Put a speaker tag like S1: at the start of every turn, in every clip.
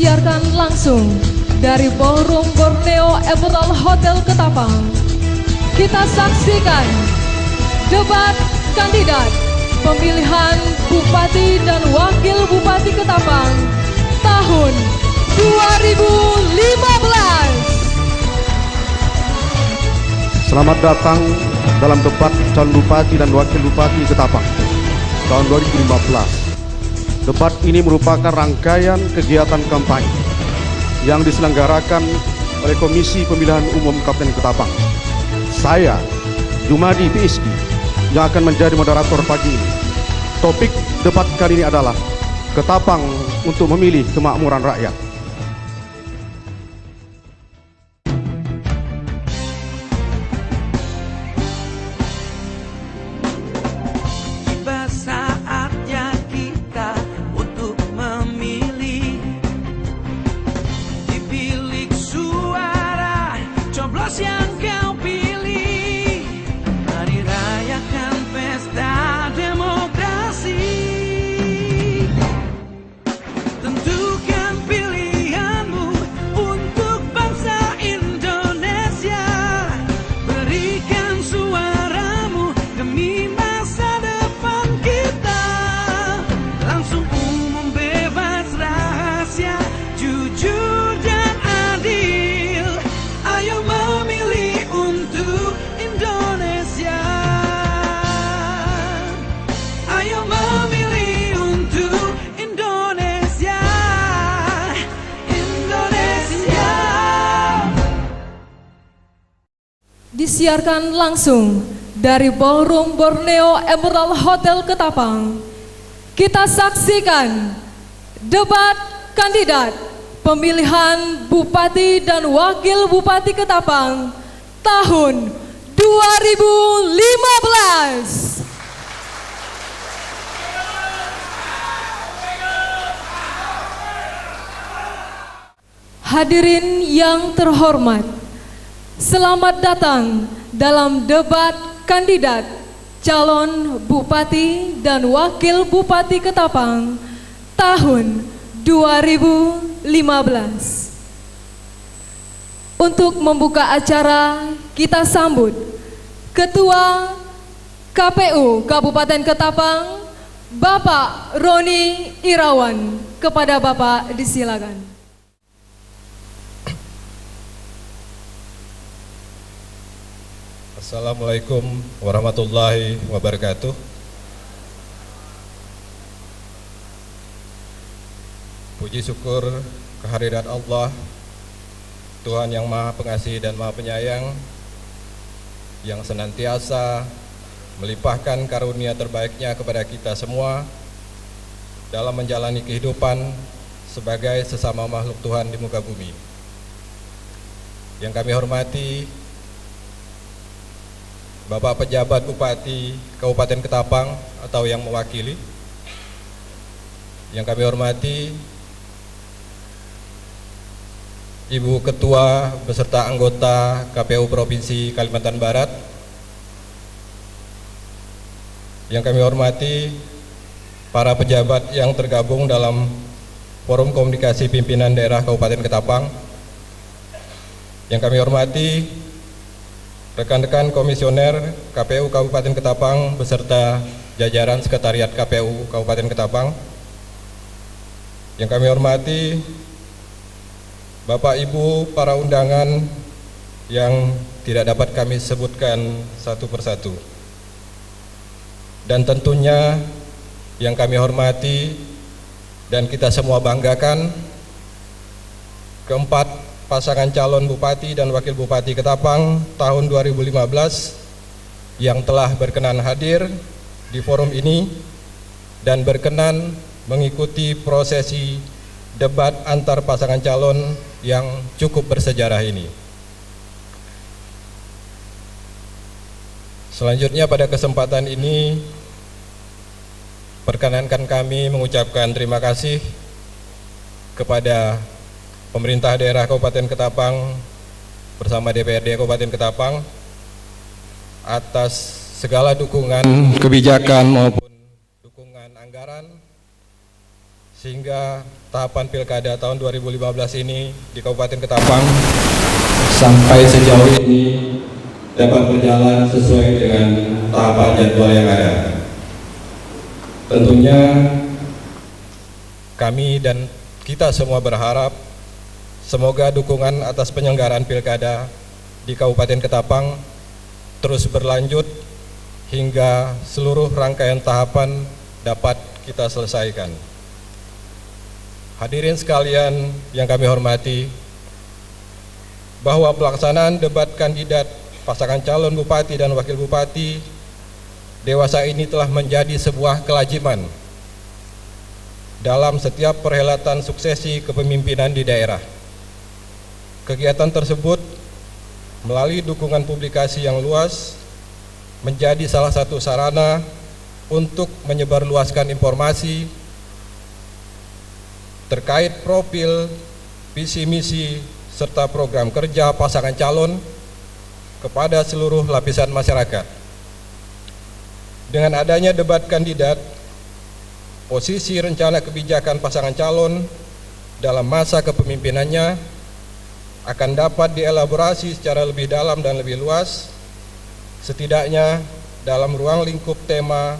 S1: disiarkan langsung dari Ballroom Borneo Emerald Hotel Ketapang. Kita saksikan debat kandidat pemilihan Bupati dan Wakil Bupati Ketapang tahun 2015.
S2: Selamat datang dalam debat calon Bupati dan Wakil Bupati Ketapang tahun 2015. Debat ini merupakan rangkaian kegiatan kampanye yang diselenggarakan oleh Komisi Pemilihan Umum Kabupaten Ketapang. Saya, Jumadi PSG, yang akan menjadi moderator pagi ini. Topik debat kali ini adalah Ketapang untuk memilih kemakmuran rakyat.
S1: Disiarkan langsung dari Ballroom Borneo Emerald Hotel Ketapang. Kita saksikan debat kandidat pemilihan Bupati dan Wakil Bupati Ketapang tahun 2015. Hadirin yang terhormat, selamat datang dalam debat kandidat calon Bupati dan Wakil Bupati Ketapang tahun 2015. Untuk membuka acara, kita sambut Ketua KPU Kabupaten Ketapang, Bapak Roni Irawan. Kepada Bapak disilakan.
S3: Assalamualaikum warahmatullahi wabarakatuh. Puji syukur kehadirat Allah, Tuhan yang Maha Pengasih dan Maha Penyayang, yang senantiasa melimpahkan karunia terbaiknya kepada kita semua dalam menjalani kehidupan sebagai sesama makhluk Tuhan di muka bumi. Yang kami hormati Bapak Pejabat Bupati Kabupaten Ketapang atau yang mewakili, yang kami hormati Ibu Ketua beserta anggota KPU Provinsi Kalimantan Barat, yang kami hormati para pejabat yang tergabung dalam Forum Komunikasi Pimpinan Daerah Kabupaten Ketapang, yang kami hormati rekan-rekan komisioner KPU Kabupaten Ketapang beserta jajaran Sekretariat KPU Kabupaten Ketapang, yang kami hormati Bapak Ibu para undangan yang tidak dapat kami sebutkan satu persatu, dan tentunya yang kami hormati dan kita semua banggakan keempat pasangan calon Bupati dan Wakil Bupati Ketapang tahun 2015 yang telah berkenan hadir di forum ini dan berkenan mengikuti prosesi debat antar pasangan calon yang cukup bersejarah ini. Selanjutnya pada kesempatan ini perkenankan kami mengucapkan terima kasih kepada Pemerintah Daerah Kabupaten Ketapang bersama DPRD Kabupaten Ketapang atas segala dukungan kebijakan maupun dukungan anggaran sehingga tahapan pilkada tahun 2015 ini di Kabupaten Ketapang sampai sejauh ini dapat berjalan sesuai dengan tahapan jadwal yang ada. Tentunya kami dan kita semua berharap semoga dukungan atas penyelenggaraan pilkada di Kabupaten Ketapang terus berlanjut hingga seluruh rangkaian tahapan dapat kita selesaikan. Hadirin sekalian yang kami hormati, bahwa pelaksanaan debat kandidat pasangan calon bupati dan wakil bupati dewasa ini telah menjadi sebuah kelaziman dalam setiap perhelatan suksesi kepemimpinan di daerah. Kegiatan tersebut melalui dukungan publikasi yang luas menjadi salah satu sarana untuk menyebarluaskan informasi terkait profil, visi misi, serta program kerja pasangan calon kepada seluruh lapisan masyarakat. Dengan adanya debat kandidat, posisi rencana kebijakan pasangan calon dalam masa kepemimpinannya akan dapat dielaborasi secara lebih dalam dan lebih luas, setidaknya dalam ruang lingkup tema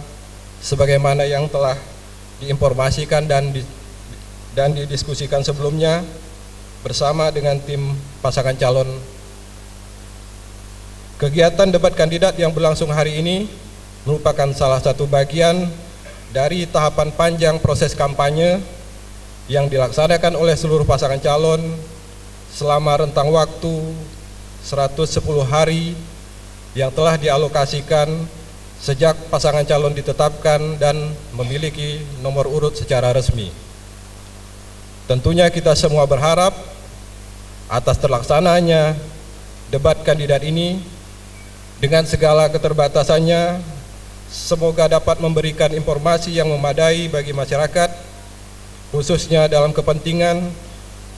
S3: sebagaimana yang telah diinformasikan dan didiskusikan sebelumnya bersama dengan tim pasangan calon. Kegiatan debat kandidat yang berlangsung hari ini merupakan salah satu bagian dari tahapan panjang proses kampanye yang dilaksanakan oleh seluruh pasangan calon selama rentang waktu 110 hari yang telah dialokasikan sejak pasangan calon ditetapkan dan memiliki nomor urut secara resmi. Tentunya kita semua berharap atas terlaksananya debat kandidat ini dengan segala keterbatasannya, semoga dapat memberikan informasi yang memadai bagi masyarakat, khususnya dalam kepentingan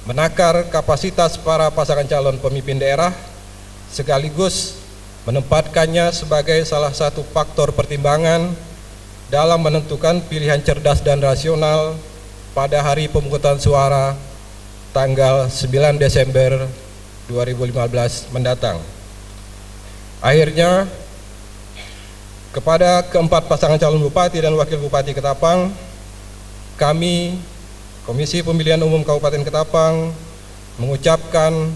S3: menakar kapasitas para pasangan calon pemimpin daerah, sekaligus menempatkannya sebagai salah satu faktor pertimbangan dalam menentukan pilihan cerdas dan rasional pada hari pemungutan suara tanggal 9 Desember 2015 mendatang. Akhirnya, kepada keempat pasangan calon bupati dan wakil bupati Ketapang, kami, Komisi Pemilihan Umum Kabupaten Ketapang, mengucapkan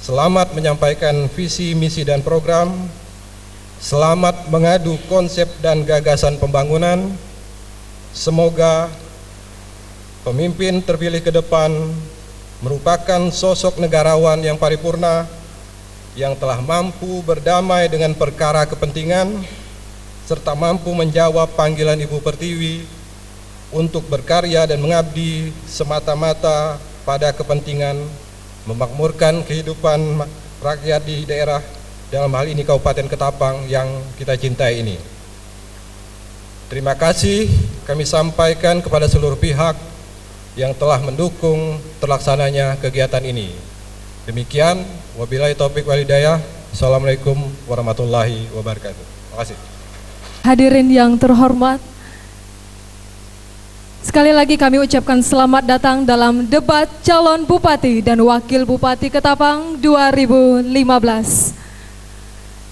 S3: selamat menyampaikan visi, misi, dan program, selamat mengadu konsep dan gagasan pembangunan. Semoga pemimpin terpilih ke depan merupakan sosok negarawan yang paripurna, yang telah mampu berdamai dengan perkara kepentingan, serta mampu menjawab panggilan Ibu Pertiwi untuk berkarya dan mengabdi semata-mata pada kepentingan memakmurkan kehidupan rakyat di daerah, dalam hal ini Kabupaten Ketapang yang kita cintai ini. Terima kasih kami sampaikan kepada seluruh pihak yang telah mendukung terlaksananya kegiatan ini. Demikian, wabillahi taufik wal hidayah. Assalamualaikum warahmatullahi wabarakatuh. Terima kasih.
S1: Hadirin yang terhormat, sekali lagi kami ucapkan selamat datang dalam debat calon bupati dan wakil bupati Ketapang 2015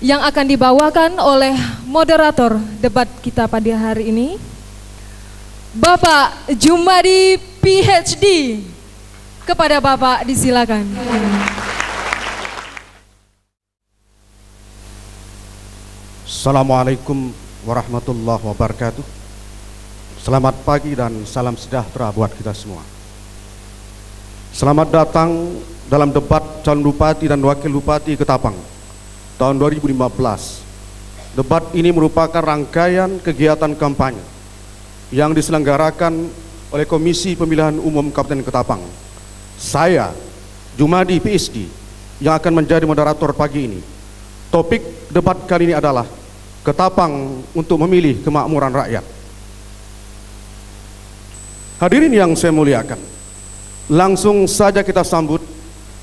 S1: yang akan dibawakan oleh moderator debat kita pada hari ini, Bapak Jumadi PhD. Kepada Bapak disilakan.
S2: Assalamualaikum warahmatullahi wabarakatuh. Selamat pagi dan salam sejahtera buat kita semua. Selamat datang dalam debat calon bupati dan wakil bupati Ketapang tahun 2015. Debat ini merupakan rangkaian kegiatan kampanye yang diselenggarakan oleh Komisi Pemilihan Umum Kabupaten Ketapang. Saya, Jumadi PhD, yang akan menjadi moderator pagi ini. Topik debat kali ini adalah Ketapang untuk memilih kemakmuran rakyat. Hadirin yang saya muliakan, langsung saja kita sambut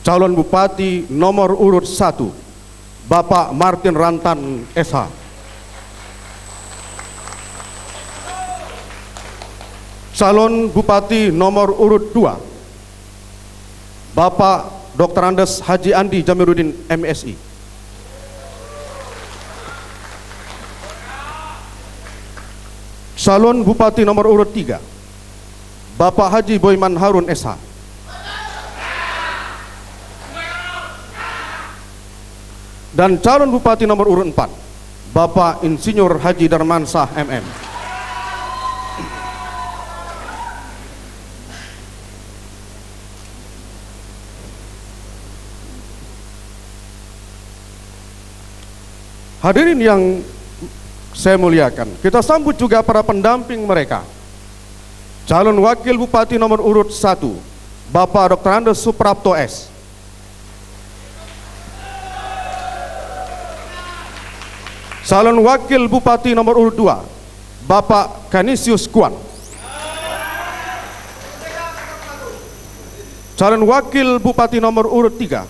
S2: calon bupati nomor urut 1, Bapak Martin Rantan SH. Calon Bupati nomor urut 2, Bapak Dr. Andes Haji Andi Jamiluddin MSI. Calon Bupati nomor urut 3, Bapak Haji Boyman Harun SH. Dan calon Bupati nomor urut 4, Bapak Insinyur Haji Darmansah MM. Hadirin yang saya muliakan, kita sambut juga para pendamping mereka. Calon Wakil Bupati nomor urut 1, Bapak Dr. Andes Suprapto S. Calon Wakil Bupati nomor urut 2, Bapak Kanisius Kuan. Calon Wakil Bupati nomor urut 3,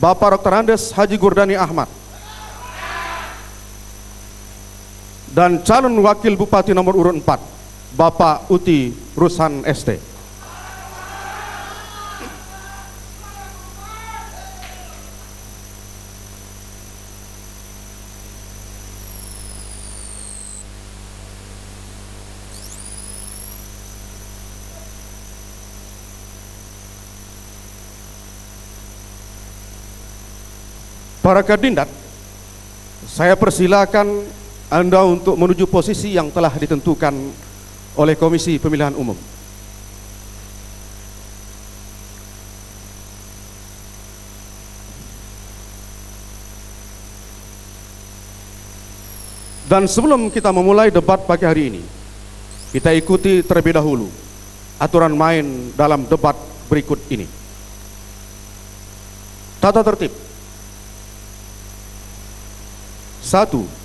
S2: Bapak Dr. Andes Haji Gurdani Ahmad. Dan calon Wakil Bupati nomor urut 4, Bapak Uti Rushan ST. Para kandidat, saya persilakan Anda untuk menuju posisi yang telah ditentukan oleh Komisi Pemilihan Umum. Dan sebelum kita memulai debat pagi hari ini, kita ikuti terlebih dahulu aturan main dalam debat berikut ini. Tata tertib. 1.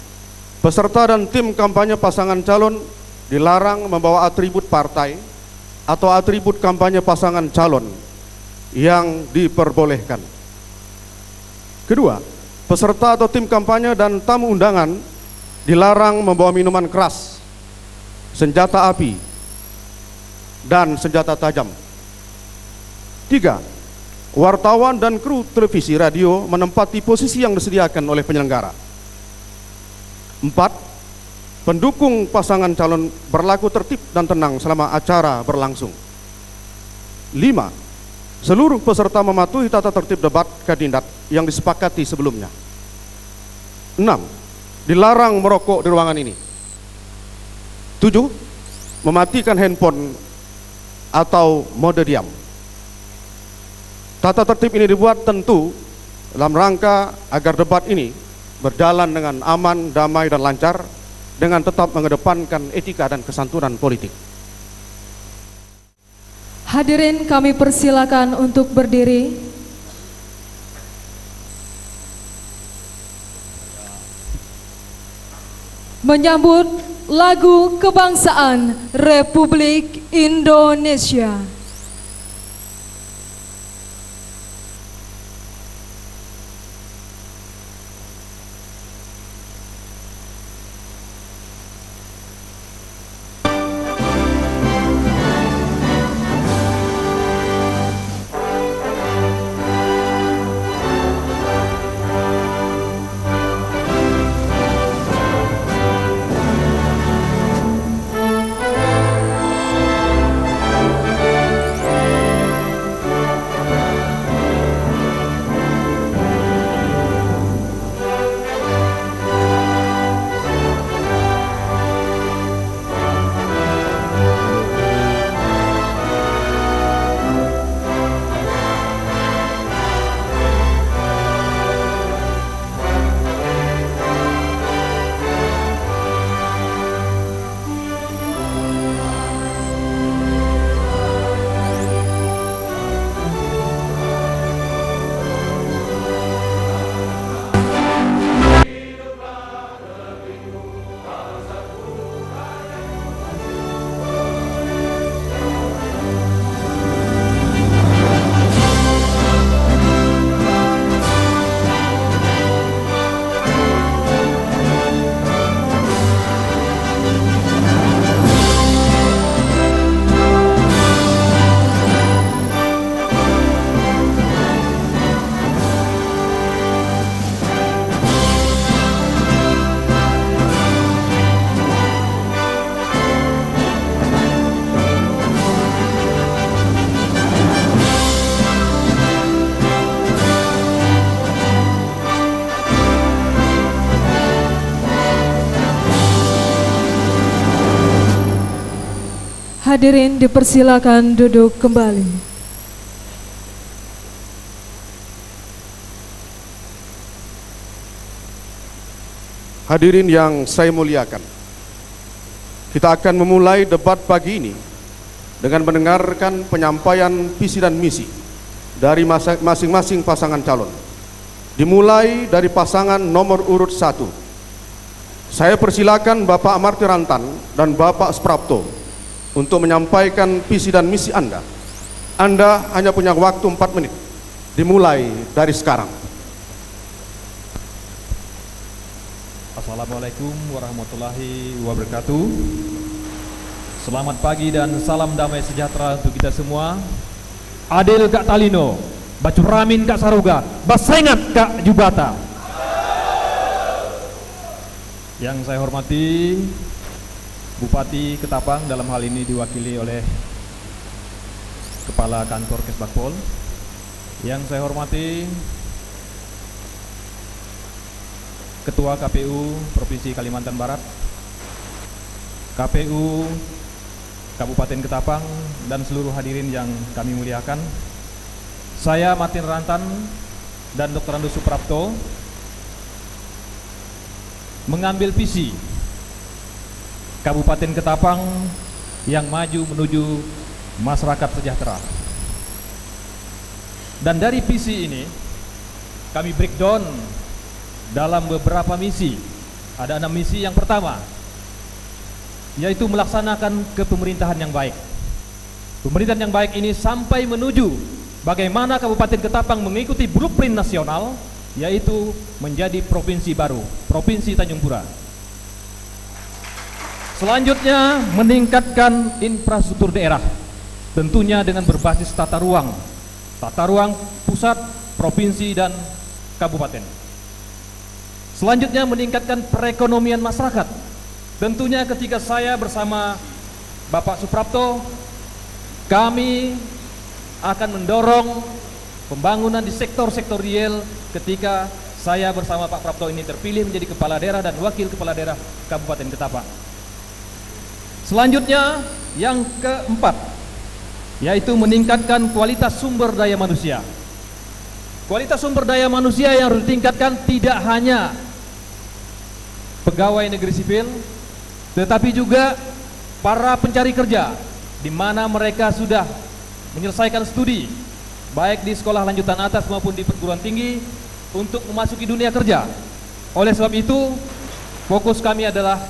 S2: Peserta dan tim kampanye pasangan calon dilarang membawa atribut partai atau atribut kampanye pasangan calon yang diperbolehkan. Kedua, peserta atau tim kampanye dan tamu undangan dilarang membawa minuman keras, senjata api, dan senjata tajam. 3. Wartawan dan kru televisi radio menempati posisi yang disediakan oleh penyelenggara. 4. Pendukung pasangan calon berlaku tertib dan tenang selama acara berlangsung. 5. Seluruh peserta mematuhi tata tertib debat kandidat yang disepakati sebelumnya. 6. Dilarang merokok di ruangan ini. 7. Mematikan handphone atau mode diam. Tata tertib ini dibuat tentu dalam rangka agar debat ini berjalan dengan aman, damai, dan lancar dengan tetap mengedepankan etika dan kesantunan politik.
S1: Hadirin kami persilakan untuk berdiri. Menyambut lagu kebangsaan Republik Indonesia. Hadirin dipersilakan duduk kembali.
S2: Hadirin yang saya muliakan, kita akan memulai debat pagi ini dengan mendengarkan penyampaian visi dan misi dari masing-masing pasangan calon. Dimulai dari pasangan nomor urut 1. Saya persilakan Bapak Amarty Rantan dan Bapak Suprapto untuk menyampaikan visi dan misi Anda. Anda hanya punya waktu 4 menit. Dimulai dari sekarang.
S4: Assalamualaikum warahmatullahi wabarakatuh. Selamat pagi dan salam damai sejahtera untuk kita semua. Adil Kak Talino, Bacuramin Kak Saruga, Basengat Kak Jubata. Yang saya hormati Bupati Ketapang, dalam hal ini diwakili oleh Kepala Kantor Kesbakpol. Yang saya hormati Ketua KPU Provinsi Kalimantan Barat, KPU Kabupaten Ketapang, dan seluruh hadirin yang kami muliakan. Saya Martin Rantan dan Dr. Andu Suprapto mengambil visi Kabupaten Ketapang yang maju menuju masyarakat sejahtera. Dan dari visi ini kami breakdown dalam beberapa misi. Ada 6 misi. Yang pertama yaitu melaksanakan kepemerintahan yang baik. Pemerintahan yang baik ini sampai menuju bagaimana Kabupaten Ketapang mengikuti blueprint nasional, yaitu menjadi provinsi baru, Provinsi Tanjung Pura. Selanjutnya meningkatkan infrastruktur daerah, tentunya dengan berbasis tata ruang pusat, provinsi, dan kabupaten. Selanjutnya meningkatkan perekonomian masyarakat. Tentunya ketika saya bersama Bapak Suprapto, kami akan mendorong pembangunan di sektor-sektor real ketika saya bersama Pak Prapto ini terpilih menjadi kepala daerah dan wakil kepala daerah Kabupaten Ketapang. Selanjutnya yang keempat yaitu meningkatkan kualitas sumber daya manusia. Kualitas sumber daya manusia yang harus ditingkatkan tidak hanya pegawai negeri sipil, tetapi juga para pencari kerja, di mana mereka sudah menyelesaikan studi baik di sekolah lanjutan atas maupun di perguruan tinggi untuk memasuki dunia kerja. Oleh sebab itu, fokus kami adalah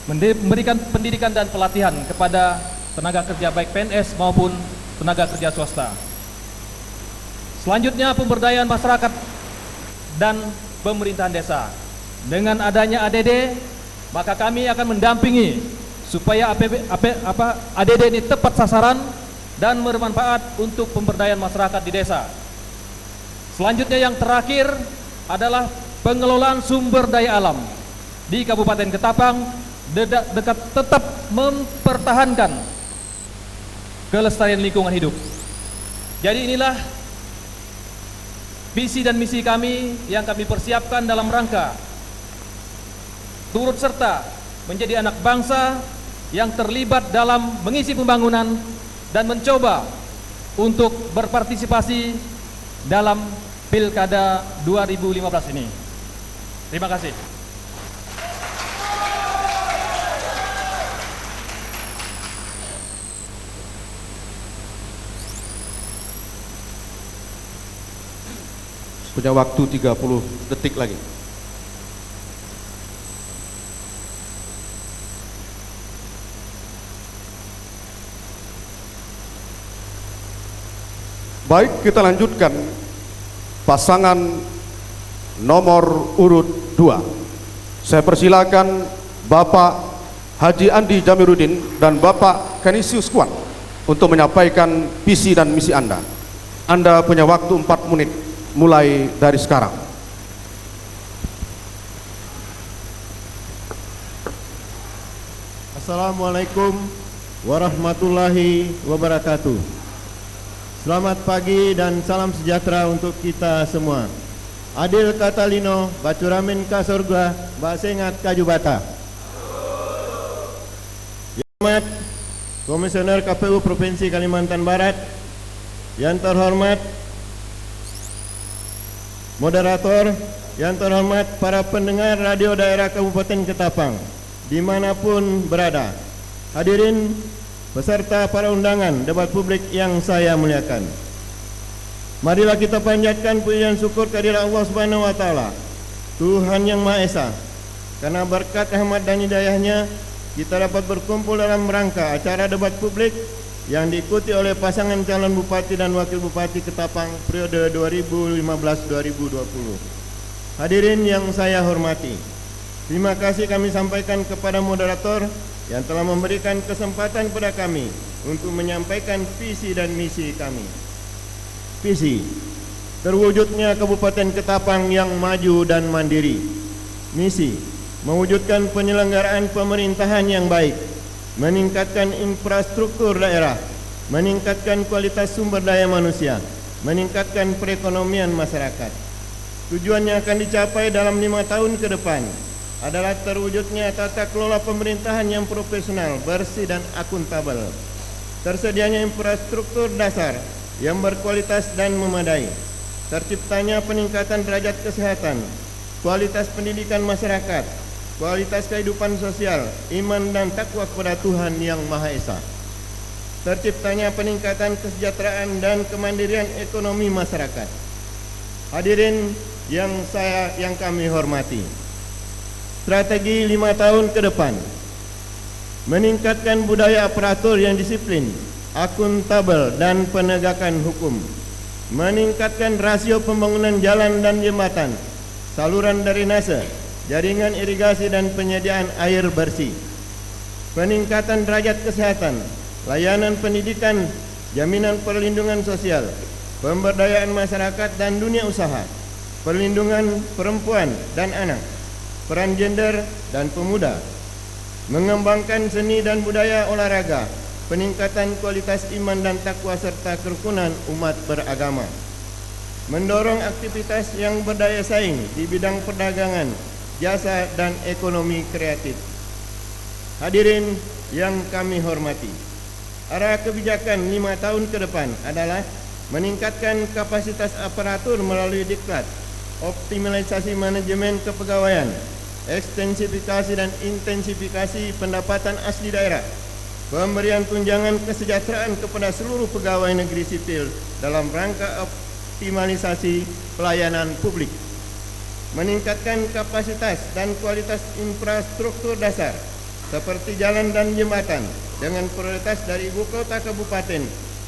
S4: memberikan pendidikan dan pelatihan kepada tenaga kerja baik PNS maupun tenaga kerja swasta. Selanjutnya pemberdayaan masyarakat dan pemerintahan desa. Dengan adanya ADD, maka kami akan mendampingi supaya ADD ini tepat sasaran dan bermanfaat untuk pemberdayaan masyarakat di desa. Selanjutnya yang terakhir adalah pengelolaan sumber daya alam di Kabupaten Ketapang, tetap mempertahankan kelestarian lingkungan hidup. Jadi inilah visi dan misi kami yang kami persiapkan dalam rangka turut serta menjadi anak bangsa yang terlibat dalam mengisi pembangunan dan mencoba untuk berpartisipasi dalam Pilkada 2015 ini. Terima kasih.
S2: Punya waktu 30 detik lagi. Baik, kita lanjutkan pasangan nomor urut 2. Saya persilakan Bapak Haji Andi Jamiruddin dan Bapak Canisius Kuan untuk menyampaikan visi dan misi Anda. Anda punya waktu 4 menit mulai dari sekarang.
S5: Assalamualaikum warahmatullahi wabarakatuh. Selamat pagi dan salam sejahtera untuk kita semua. Adil Katalino, Bacuramin Kasorga, Basengat Kajubata. Yang Komisioner KPU Provinsi Kalimantan Barat, yang terhormat moderator, yang terhormat para pendengar radio daerah Kabupaten Ketapang dimanapun berada, hadirin beserta para undangan debat publik yang saya muliakan. Marilah kita panjatkan puji dan syukur kehadirat Allah Subhanahu wa taala, Tuhan yang Maha Esa. Karena berkat rahmat dan hidayahnya, kita dapat berkumpul dalam rangka acara debat publik yang diikuti oleh pasangan calon bupati dan wakil bupati Ketapang periode 2015-2020. Hadirin yang saya hormati, terima kasih kami sampaikan kepada moderator yang telah memberikan kesempatan kepada kami untuk menyampaikan visi dan misi kami. Visi, terwujudnya Kabupaten Ketapang yang maju dan mandiri. Misi, mewujudkan penyelenggaraan pemerintahan yang baik, meningkatkan infrastruktur daerah, meningkatkan kualitas sumber daya manusia, meningkatkan perekonomian masyarakat. Tujuannya akan dicapai dalam 5 tahun ke depan adalah terwujudnya tata kelola pemerintahan yang profesional, bersih dan akuntabel, tersedianya infrastruktur dasar yang berkualitas dan memadai, terciptanya peningkatan derajat kesehatan, kualitas pendidikan masyarakat, kualitas kehidupan sosial, iman dan takwa kepada Tuhan yang Maha Esa, terciptanya peningkatan kesejahteraan dan kemandirian ekonomi masyarakat. Hadirin yang kami hormati, strategi 5 tahun ke depan, meningkatkan budaya aparatur yang disiplin, akuntabel dan penegakan hukum, meningkatkan rasio pembangunan jalan dan jembatan, saluran drainase, jaringan irigasi dan penyediaan air bersih, peningkatan derajat kesehatan, layanan pendidikan, jaminan perlindungan sosial, pemberdayaan masyarakat dan dunia usaha, perlindungan perempuan dan anak, peran gender dan pemuda, mengembangkan seni dan budaya olahraga, peningkatan kualitas iman dan takwa serta kerukunan umat beragama, mendorong aktivitas yang berdaya saing di bidang perdagangan, jasa dan ekonomi kreatif. Hadirin yang kami hormati, arah kebijakan 5 tahun ke depan adalah meningkatkan kapasitas aparatur melalui diklat, optimalisasi manajemen kepegawaian, ekstensifikasi dan intensifikasi pendapatan asli daerah, pemberian tunjangan kesejahteraan kepada seluruh pegawai negeri sipil dalam rangka optimalisasi pelayanan publik, meningkatkan kapasitas dan kualitas infrastruktur dasar seperti jalan dan jembatan dengan prioritas dari ibu kota kabupaten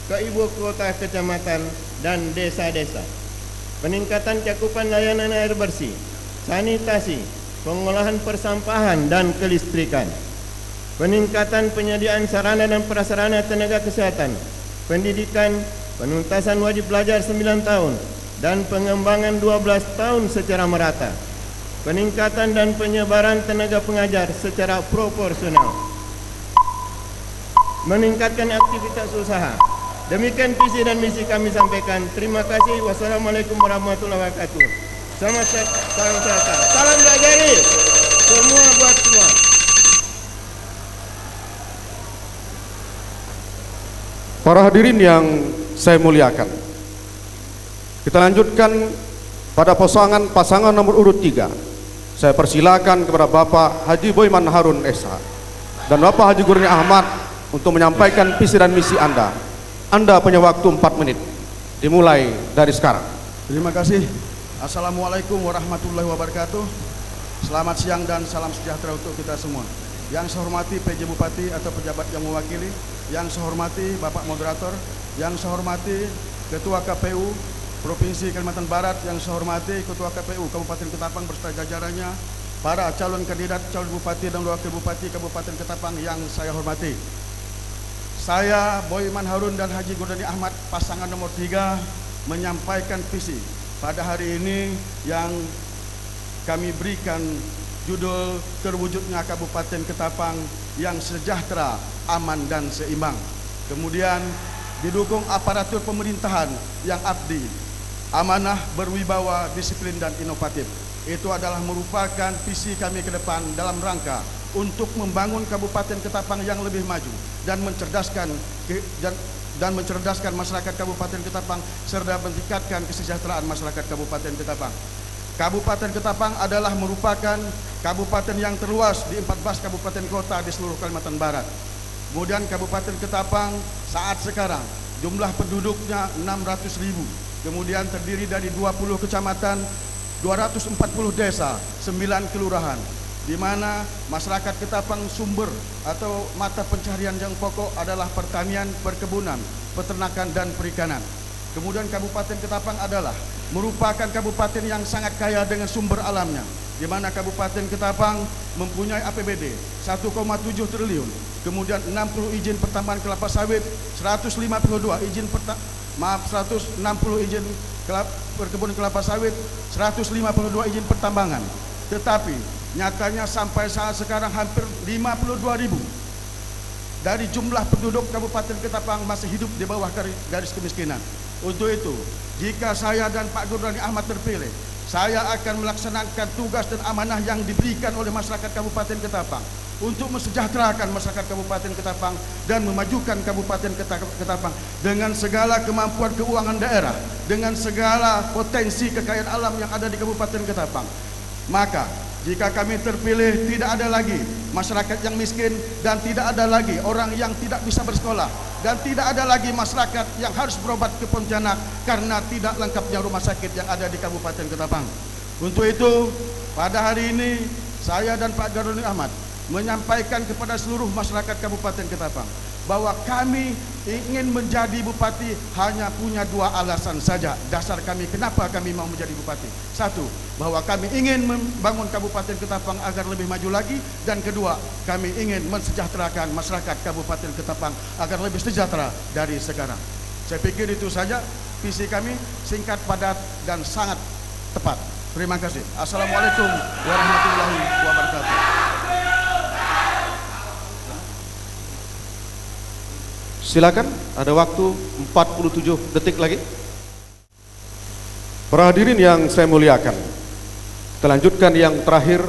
S5: ke ibu kota kecamatan dan desa-desa, peningkatan cakupan layanan air bersih, sanitasi, pengolahan persampahan dan kelistrikan, peningkatan penyediaan sarana dan prasarana tenaga kesehatan, pendidikan, penuntasan wajib belajar 9 tahun dan pengembangan 12 tahun secara merata, peningkatan dan penyebaran tenaga pengajar secara proporsional, meningkatkan aktivitas usaha. Demikian visi dan misi kami sampaikan. Terima kasih. Wassalamualaikum warahmatullahi wabarakatuh. Salam sejahtera. Salam Gagari. Semua buat semua.
S2: Para hadirin yang saya muliakan, kita lanjutkan pada pasangan nomor urut 3. Saya persilakan kepada Bapak Haji Boyman Harun Esa dan Bapak Haji Gurni Ahmad untuk menyampaikan visi dan misi Anda. Anda punya waktu 4 menit, dimulai dari sekarang.
S6: Terima kasih. Assalamualaikum warahmatullahi wabarakatuh. Selamat siang dan salam sejahtera untuk kita semua. Yang saya hormati PJ Bupati atau pejabat yang mewakili, yang saya hormati Bapak Moderator, yang saya hormati Ketua KPU Provinsi Kalimantan Barat, yang saya hormati Ketua KPU Kabupaten Ketapang beserta jajarannya, para calon kandidat calon bupati dan wakil bupati Kabupaten Ketapang yang saya hormati. Saya Boyman Harun dan Haji Gurdani Ahmad pasangan nomor 3 menyampaikan visi pada hari ini yang kami berikan judul terwujudnya Kabupaten Ketapang yang sejahtera, aman dan seimbang. Kemudian didukung aparatur pemerintahan yang abdi, amanah, berwibawa, disiplin dan inovatif. Itu adalah merupakan visi kami ke depan dalam rangka untuk membangun Kabupaten Ketapang yang lebih maju dan mencerdaskan masyarakat Kabupaten Ketapang serta meningkatkan kesejahteraan masyarakat Kabupaten Ketapang. Kabupaten Ketapang adalah merupakan kabupaten yang terluas di 14 kabupaten kota di seluruh Kalimantan Barat. Kemudian Kabupaten Ketapang saat sekarang jumlah penduduknya 600.000. Kemudian terdiri dari 20 kecamatan, 240 desa, 9 kelurahan, di mana masyarakat Ketapang sumber atau mata pencaharian yang pokok adalah pertanian, perkebunan, peternakan dan perikanan. Kemudian Kabupaten Ketapang adalah merupakan kabupaten yang sangat kaya dengan sumber alamnya, di mana Kabupaten Ketapang mempunyai APBD 1,7 triliun, kemudian 60 izin pertambangan kelapa sawit, 160 izin perkebunan kelapa sawit, 152 izin pertambangan. Tetapi nyatanya sampai saat sekarang hampir 52.000 dari jumlah penduduk Kabupaten Ketapang masih hidup di bawah garis kemiskinan. Untuk itu, jika saya dan Pak Gubernur Ahmad terpilih, saya akan melaksanakan tugas dan amanah yang diberikan oleh masyarakat Kabupaten Ketapang untuk mensejahterakan masyarakat Kabupaten Ketapang dan memajukan Kabupaten Ketapang dengan segala kemampuan keuangan daerah, dengan segala potensi kekayaan alam yang ada di Kabupaten Ketapang. Maka jika kami terpilih, tidak ada lagi masyarakat yang miskin dan tidak ada lagi orang yang tidak bisa bersekolah dan tidak ada lagi masyarakat yang harus berobat ke Pontianak karena tidak lengkapnya rumah sakit yang ada di Kabupaten Ketapang. Untuk itu, pada hari ini saya dan Pak Gubernur Ahmad menyampaikan kepada seluruh masyarakat Kabupaten Ketapang bahwa kami ingin menjadi bupati hanya punya dua alasan saja dasar kami kenapa kami mau menjadi bupati. Satu, bahwa kami ingin membangun Kabupaten Ketapang agar lebih maju lagi, dan kedua, kami ingin mensejahterakan masyarakat Kabupaten Ketapang agar lebih sejahtera dari sekarang. Saya pikir itu saja visi kami, singkat, padat, dan sangat tepat. Terima kasih. Assalamualaikum warahmatullahi wabarakatuh.
S2: Silakan, ada waktu 47 detik lagi. Para hadirin yang saya muliakan, kita lanjutkan yang terakhir,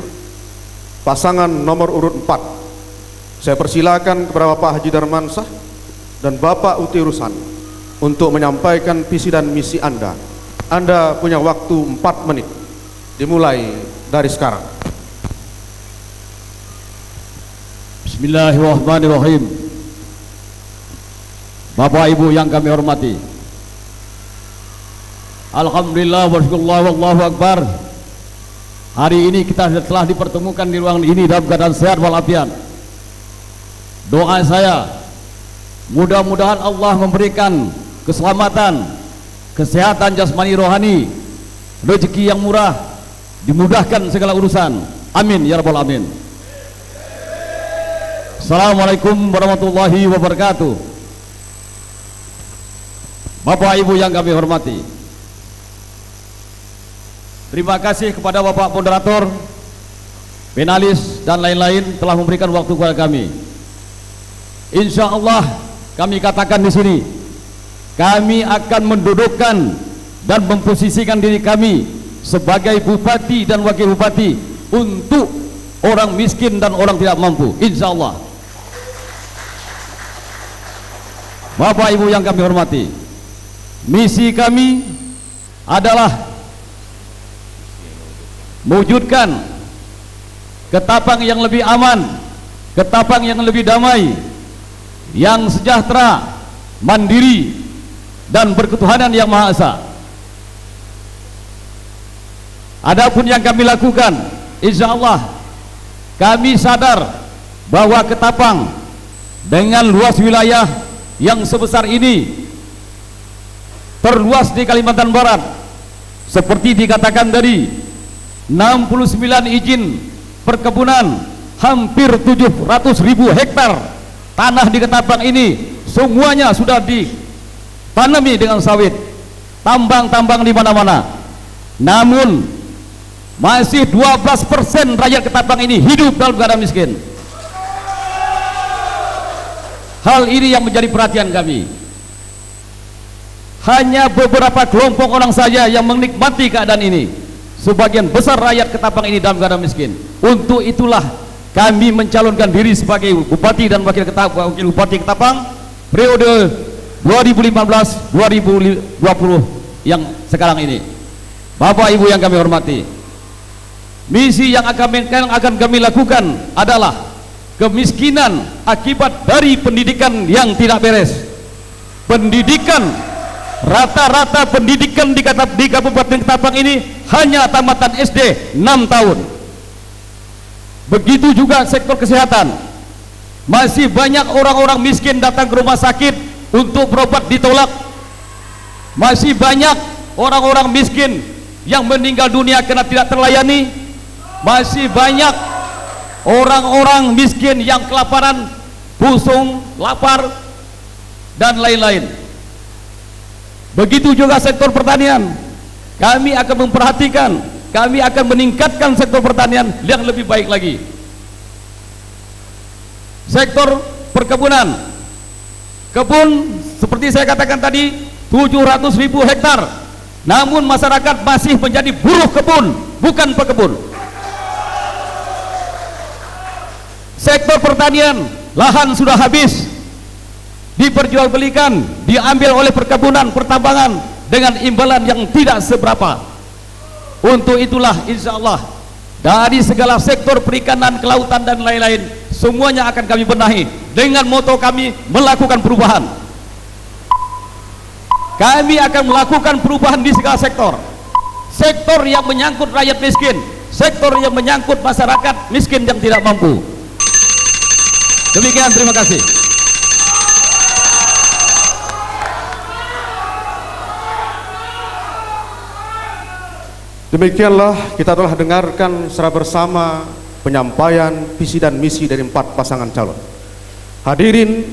S2: pasangan nomor urut 4. Saya persilakan kepada Bapak Haji Darmansyah dan Bapak Uti Rusan untuk menyampaikan visi dan misi Anda. Anda punya waktu 4 menit, dimulai dari sekarang.
S7: Bismillahirrahmanirrahim. Bapak Ibu yang kami hormati, alhamdulillah wasyukurullah wallahu akbar. Hari ini kita telah dipertemukan di ruangan ini dalam keadaan sehat walafiat. Doa saya, mudah-mudahan Allah memberikan keselamatan, kesehatan jasmani rohani, rezeki yang murah, dimudahkan segala urusan. Amin ya rabbal alamin. Assalamualaikum warahmatullahi wabarakatuh. Bapak Ibu yang kami hormati, terima kasih kepada Bapak Moderator, penalis dan lain-lain telah memberikan waktu kepada kami. Insya Allah kami katakan di sini, kami akan mendudukkan dan memposisikan diri kami sebagai bupati dan wakil bupati untuk orang miskin dan orang tidak mampu. Insya Allah. Bapak Ibu yang kami hormati, misi kami adalah mewujudkan Ketapang yang lebih aman, Ketapang yang lebih damai, yang sejahtera, mandiri, dan berketuhanan yang Maha Esa. Adapun yang kami lakukan, insya Allah kami sadar bahwa Ketapang dengan luas wilayah yang sebesar ini, terluas di Kalimantan Barat, seperti dikatakan tadi, 69 izin perkebunan, hampir 700.000 hektar tanah di Ketapang ini semuanya sudah ditanami dengan sawit, tambang-tambang di mana-mana. Namun masih 12% rakyat Ketapang ini hidup dalam keadaan miskin. Hal ini yang menjadi perhatian kami. Hanya beberapa kelompok orang saja yang menikmati keadaan ini. Sebagian besar rakyat Ketapang ini dalam keadaan miskin. Untuk itulah kami mencalonkan diri sebagai Bupati dan Wakil Bupati Ketapang periode 2015-2020 yang sekarang ini. Bapak Ibu yang kami hormati, misi yang akan kami lakukan adalah kemiskinan akibat dari pendidikan yang tidak beres. Pendidikan, rata-rata pendidikan di Kabupaten Ketapang ini hanya tamatan SD 6 tahun. Begitu juga sektor kesehatan, masih banyak orang-orang miskin datang ke rumah sakit untuk berobat ditolak. Masih banyak orang-orang miskin yang meninggal dunia karena tidak terlayani. Masih banyak orang-orang miskin yang kelaparan, busung, lapar, dan lain-lain. Begitu juga sektor pertanian, kami akan memperhatikan, kami akan meningkatkan sektor pertanian yang lebih baik lagi. Sektor perkebunan, kebun seperti saya katakan tadi 700.000 hektar, namun masyarakat masih menjadi buruh kebun, bukan pekebun. Sektor pertanian, lahan sudah habis, diperjualbelikan, diambil oleh perkebunan, pertambangan dengan imbalan yang tidak seberapa. Untuk itulah insya Allah dari segala sektor perikanan, kelautan dan lain-lain, semuanya akan kami benahi dengan moto kami melakukan perubahan. Kami akan melakukan perubahan di segala sektor. Sektor yang menyangkut rakyat miskin, sektor yang menyangkut masyarakat miskin yang tidak mampu. Demikian, terima kasih.
S2: Demikianlah kita telah dengarkan secara bersama penyampaian visi dan misi dari 4 pasangan calon. Hadirin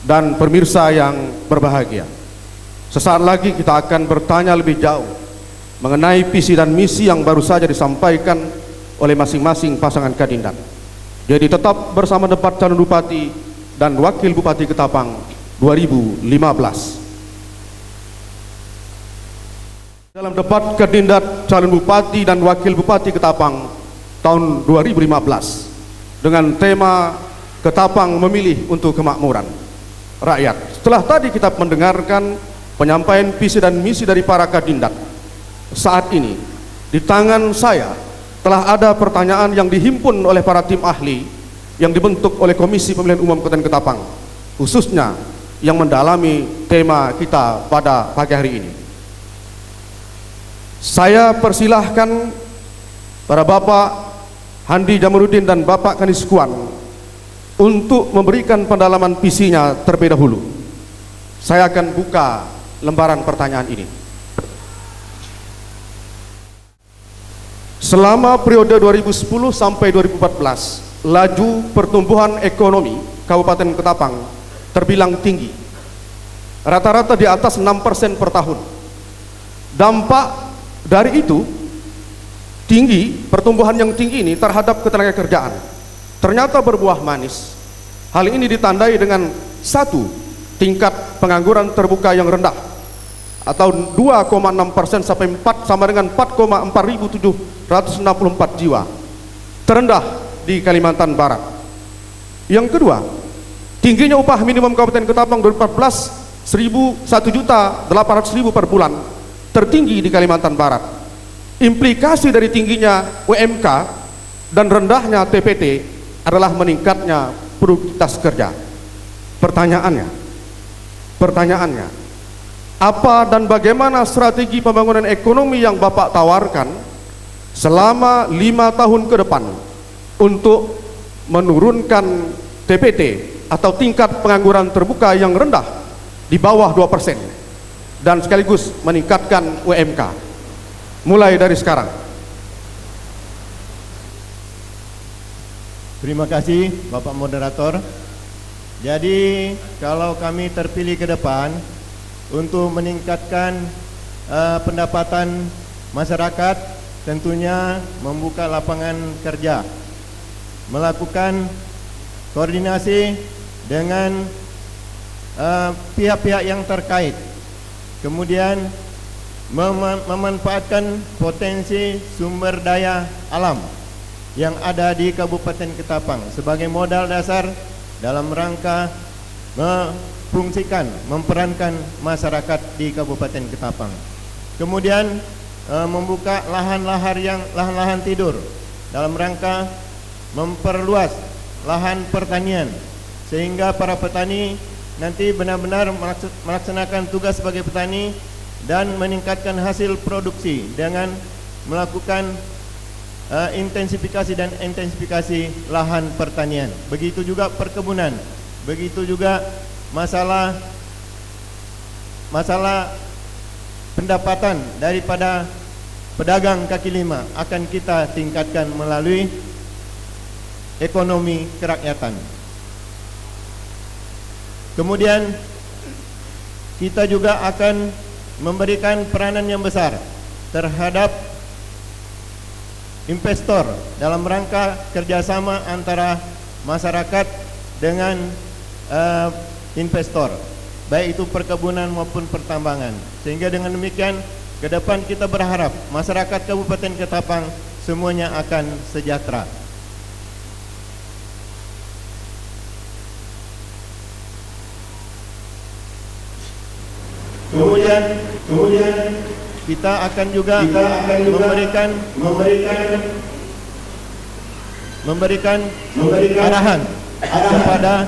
S2: dan pemirsa yang berbahagia, sesaat lagi kita akan bertanya lebih jauh mengenai visi dan misi yang baru saja disampaikan oleh masing-masing pasangan kandidat. Jadi tetap bersama debat calon Bupati dan Wakil Bupati Ketapang 2015. Dalam debat kandidat calon Bupati dan Wakil Bupati Ketapang tahun 2015 dengan tema Ketapang Memilih untuk Kemakmuran Rakyat. Setelah tadi kita mendengarkan penyampaian visi dan misi dari para kandidat, saat ini di tangan saya telah ada pertanyaan yang dihimpun oleh para tim ahli yang dibentuk oleh Komisi Pemilihan Umum Kabupaten Ketapang, khususnya yang mendalami tema kita pada pagi hari ini. Saya persilahkan para Bapak Handi Jamaluddin dan Bapak Kaniskuan untuk memberikan pendalaman visinya terlebih dahulu. Saya akan buka lembaran pertanyaan ini. Selama periode 2010 sampai 2014, laju pertumbuhan ekonomi Kabupaten Ketapang terbilang tinggi, rata-rata di atas 6% per tahun. Dampak dari itu, pertumbuhan yang tinggi ini terhadap ketenagakerjaan ternyata berbuah manis. Hal ini ditandai dengan 1, tingkat pengangguran terbuka yang rendah atau 2,6% sampai 4 sama dengan 4,4764 jiwa, terendah di Kalimantan Barat. Yang kedua, tingginya upah minimum Kabupaten Ketapang 2014 1.800.000 per bulan, tertinggi di Kalimantan Barat. Implikasi dari tingginya UMK dan rendahnya TPT adalah meningkatnya produktivitas kerja. Pertanyaannya, apa dan bagaimana strategi pembangunan ekonomi yang Bapak tawarkan selama 5 tahun ke depan untuk menurunkan TPT atau tingkat pengangguran terbuka yang rendah di bawah 2% dan sekaligus meningkatkan UMK mulai dari sekarang?
S5: Terima kasih Bapak Moderator. Jadi kalau kami terpilih ke depan untuk meningkatkan pendapatan masyarakat, tentunya membuka lapangan kerja, melakukan koordinasi dengan pihak-pihak yang terkait, kemudian memanfaatkan potensi sumber daya alam yang ada di Kabupaten Ketapang sebagai modal dasar dalam rangka memperankan masyarakat di Kabupaten Ketapang. Kemudian membuka lahan-lahan tidur dalam rangka memperluas lahan pertanian sehingga para petani nanti benar-benar melaksanakan tugas sebagai petani dan meningkatkan hasil produksi dengan melakukan intensifikasi lahan pertanian. Begitu juga perkebunan, begitu juga masalah pendapatan daripada pedagang kaki lima akan kita tingkatkan melalui ekonomi kerakyatan. Kemudian kita juga akan memberikan peranan yang besar terhadap investor dalam rangka kerjasama antara masyarakat dengan investor, baik itu perkebunan maupun pertambangan. Sehingga dengan demikian ke depan kita berharap masyarakat Kabupaten Ketapang semuanya akan sejahtera. Kemudian kita akan juga memberikan arahan kepada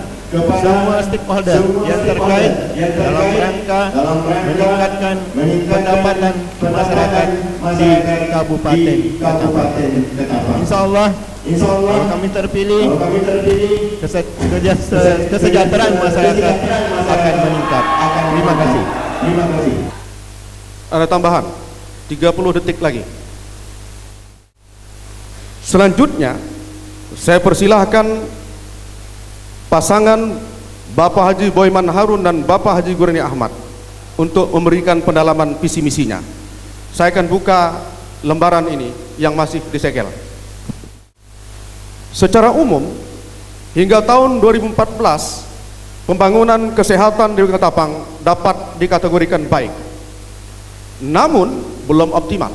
S5: semua stakeholder yang terkait dalam rangka meningkatkan pendapatan masyarakat di Kabupaten Ketapang. Insyaallah kalau kami terpilih, kesejahteraan masyarakat akan meningkat. Terima kasih.
S2: Ada tambahan 30 detik lagi. Selanjutnya saya persilahkan pasangan Bapak Haji Boyman Harun dan Bapak Haji Gurni Ahmad untuk memberikan pendalaman visi misinya. Saya akan buka lembaran ini yang masih disegel. Secara umum hingga tahun 2014 pembangunan kesehatan di Ketapang dapat dikategorikan baik, namun belum optimal.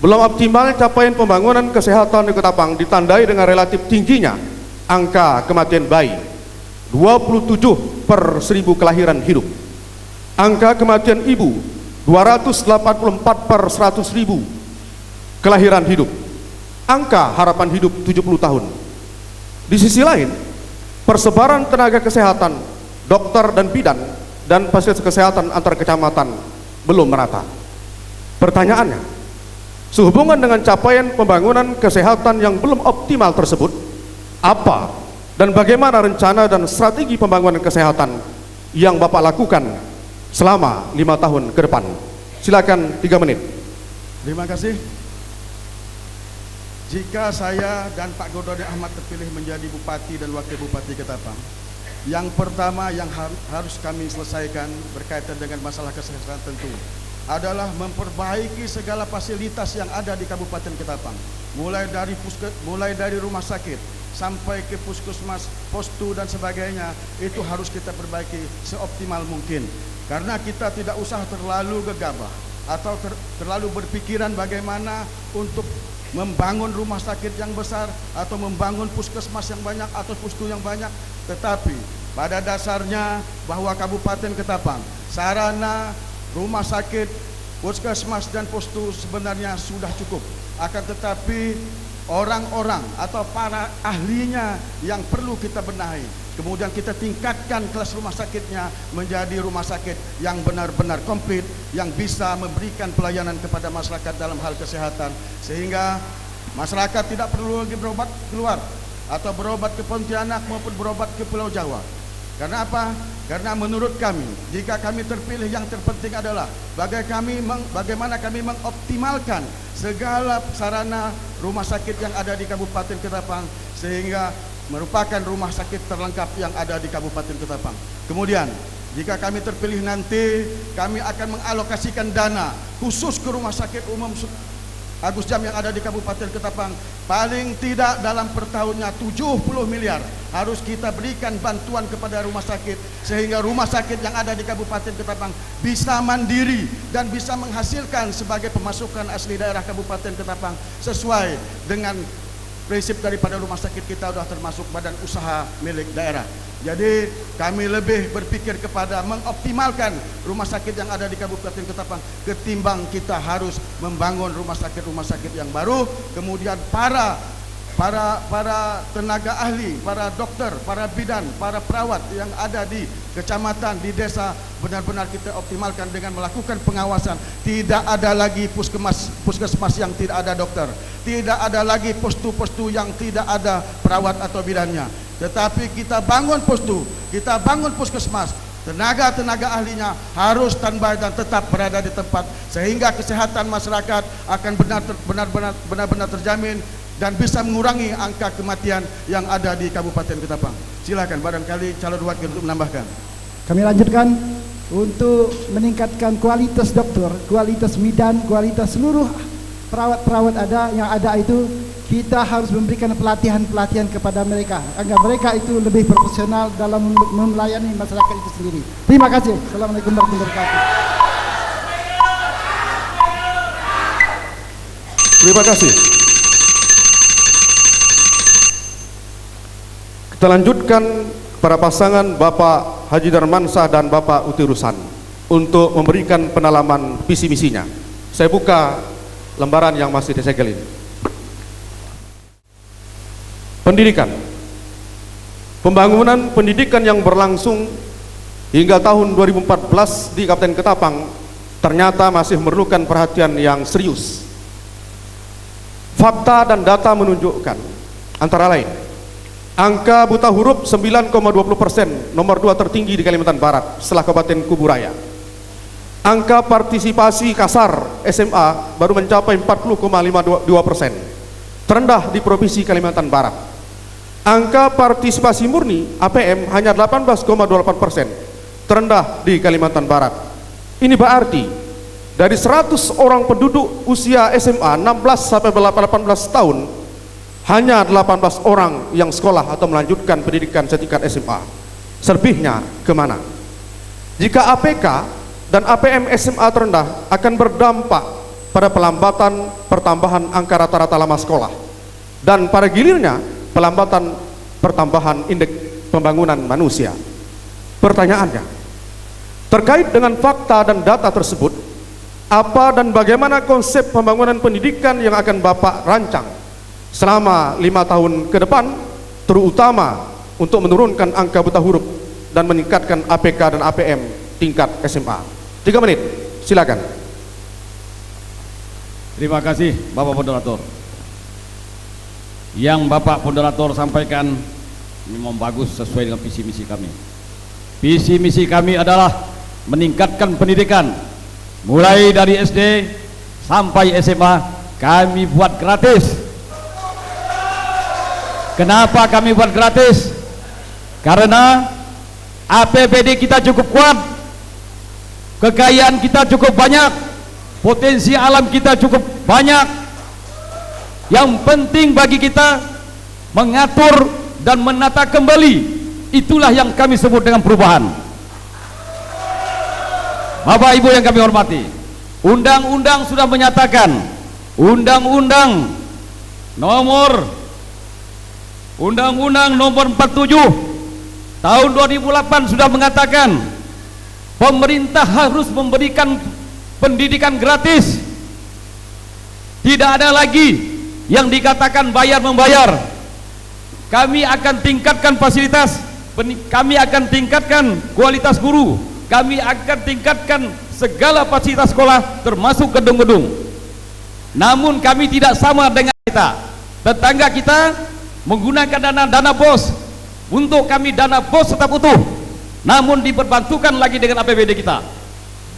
S2: Belum optimal capaian pembangunan kesehatan di Ketapang ditandai dengan relatif tingginya angka kematian bayi 27 per 1000 kelahiran hidup, angka kematian ibu 284 per 100.000 kelahiran hidup, angka harapan hidup 70 tahun. Di sisi lain, persebaran tenaga kesehatan, dokter dan bidan dan fasilitas kesehatan antar kecamatan belum merata. Pertanyaannya, sehubungan dengan capaian pembangunan kesehatan yang belum optimal tersebut, apa dan bagaimana rencana dan strategi pembangunan kesehatan yang Bapak lakukan selama 5 tahun ke depan? Silakan 3 menit.
S6: Terima kasih. Jika saya dan Pak Gurdani Ahmad terpilih menjadi Bupati dan Wakil Bupati Ketapang, yang pertama yang harus kami selesaikan berkaitan dengan masalah kesehatan tentu adalah memperbaiki segala fasilitas yang ada di Kabupaten Ketapang, mulai dari rumah sakit sampai ke puskesmas, postu dan sebagainya. Itu harus kita perbaiki seoptimal mungkin, karena kita tidak usah terlalu gegabah atau terlalu berpikiran bagaimana untuk membangun rumah sakit yang besar atau membangun puskesmas yang banyak atau postu yang banyak. Tetapi pada dasarnya bahwa Kabupaten Ketapang sarana rumah sakit, puskesmas dan postu sebenarnya sudah cukup. Akan tetapi orang-orang atau para ahlinya yang perlu kita benahi. Kemudian kita tingkatkan kelas rumah sakitnya menjadi rumah sakit yang benar-benar komplit, yang bisa memberikan pelayanan kepada masyarakat dalam hal kesehatan, sehingga masyarakat tidak perlu lagi berobat keluar atau berobat ke Pontianak maupun berobat ke Pulau Jawa. Karena apa? Karena menurut kami, jika kami terpilih, yang terpenting adalah bagaimana kami mengoptimalkan segala sarana rumah sakit yang ada di Kabupaten Ketapang sehingga merupakan rumah sakit terlengkap yang ada di Kabupaten Ketapang. Kemudian jika kami terpilih nanti, kami akan mengalokasikan dana khusus ke rumah sakit umum Agus Jam yang ada di Kabupaten Ketapang. Paling tidak dalam per tahunnya 70 miliar harus kita berikan bantuan kepada rumah sakit, sehingga rumah sakit yang ada di Kabupaten Ketapang bisa mandiri dan bisa menghasilkan sebagai pemasukan asli daerah Kabupaten Ketapang sesuai dengan prinsip daripada rumah sakit kita sudah termasuk badan usaha milik daerah. Jadi kami lebih berpikir kepada mengoptimalkan rumah sakit yang ada di Kabupaten Ketapang ketimbang kita harus membangun rumah sakit yang baru. Kemudian para tenaga ahli, para dokter, para bidan, para perawat yang ada di kecamatan, di desa benar-benar kita optimalkan dengan melakukan pengawasan. Tidak ada lagi puskesmas yang tidak ada dokter, tidak ada lagi postu-postu yang tidak ada perawat atau bidannya. Tetapi kita bangun postu, kita bangun puskesmas, tenaga-tenaga ahlinya harus standby dan tetap berada di tempat sehingga kesehatan masyarakat akan benar-benar terjamin dan bisa mengurangi angka kematian yang ada di Kabupaten Ketapang. Silakan barangkali calon wakil untuk menambahkan.
S8: Kami lanjutkan untuk meningkatkan kualitas dokter, kualitas bidan, kualitas seluruh perawat-perawat yang ada itu. Kita harus memberikan pelatihan-pelatihan kepada mereka agar mereka itu lebih profesional dalam melayani masyarakat itu sendiri. Terima kasih. Assalamualaikum warahmatullahi wabarakatuh.
S2: Terima kasih. Kita lanjutkan para pasangan Bapak Haji Darmansyah dan Bapak Uti Rusan untuk memberikan penalaman visi misinya. Saya buka lembaran yang masih disegel ini. Pendidikan. Pembangunan pendidikan yang berlangsung hingga tahun 2014 di Kabupaten Ketapang ternyata masih memerlukan perhatian yang serius. Fakta dan data menunjukkan antara lain angka buta huruf 9,20%, nomor 2 tertinggi di Kalimantan Barat setelah Kabupaten Kuburaya. Angka partisipasi kasar SMA baru mencapai 40,52%, terendah di Provinsi Kalimantan Barat. Angka partisipasi murni APM hanya 18,28%, terendah di Kalimantan Barat. Ini berarti dari 100 orang penduduk usia SMA 16 sampai 18 tahun, hanya 18 orang yang sekolah atau melanjutkan pendidikan setingkat SMA. Selebihnya kemana? Jika APK dan APM SMA terendah akan berdampak pada pelambatan pertambahan angka rata-rata lama sekolah dan pada gilirnya pelambatan pertambahan indeks pembangunan manusia. Pertanyaannya, terkait dengan fakta dan data tersebut, apa dan bagaimana konsep pembangunan pendidikan yang akan Bapak rancang selama 5 tahun ke depan, terutama untuk menurunkan angka buta huruf dan meningkatkan APK dan APM tingkat SMA? 3 menit, silakan.
S7: Terima kasih Bapak Moderator. Yang Bapak Moderator sampaikan memang bagus sesuai dengan visi misi kami. Visi misi kami adalah meningkatkan pendidikan mulai dari SD sampai SMA. Kami buat gratis. Kenapa kami buat gratis? Karena APBD kita cukup kuat, kekayaan kita cukup banyak, potensi alam kita cukup banyak. Yang penting bagi kita mengatur dan menata kembali, itulah yang kami sebut dengan perubahan. Bapak Ibu yang kami hormati, undang-undang sudah menyatakan, undang-undang nomor 47 tahun 2008 sudah mengatakan pemerintah harus memberikan pendidikan gratis. Tidak ada lagi yang dikatakan bayar membayar. Kami akan tingkatkan fasilitas, kami akan tingkatkan kualitas guru, kami akan tingkatkan segala fasilitas sekolah termasuk gedung-gedung. Namun kami tidak sama dengan kita. Tetangga kita menggunakan dana BOS. Untuk kami dana BOS tetap utuh, namun diperbantukan lagi dengan APBD kita.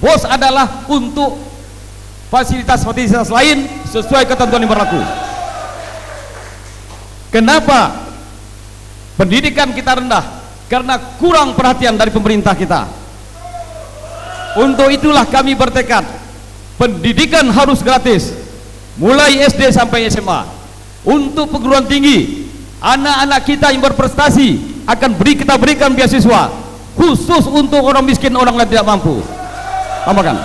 S7: BOS adalah untuk fasilitas-fasilitas lain sesuai ketentuan yang berlaku. Kenapa pendidikan kita rendah? Karena kurang perhatian dari pemerintah kita. Untuk itulah kami bertekad, pendidikan harus gratis mulai SD sampai SMA. Untuk perguruan tinggi, anak-anak kita yang berprestasi kita berikan beasiswa khusus untuk orang miskin, orang yang tidak mampu. Tambahkan.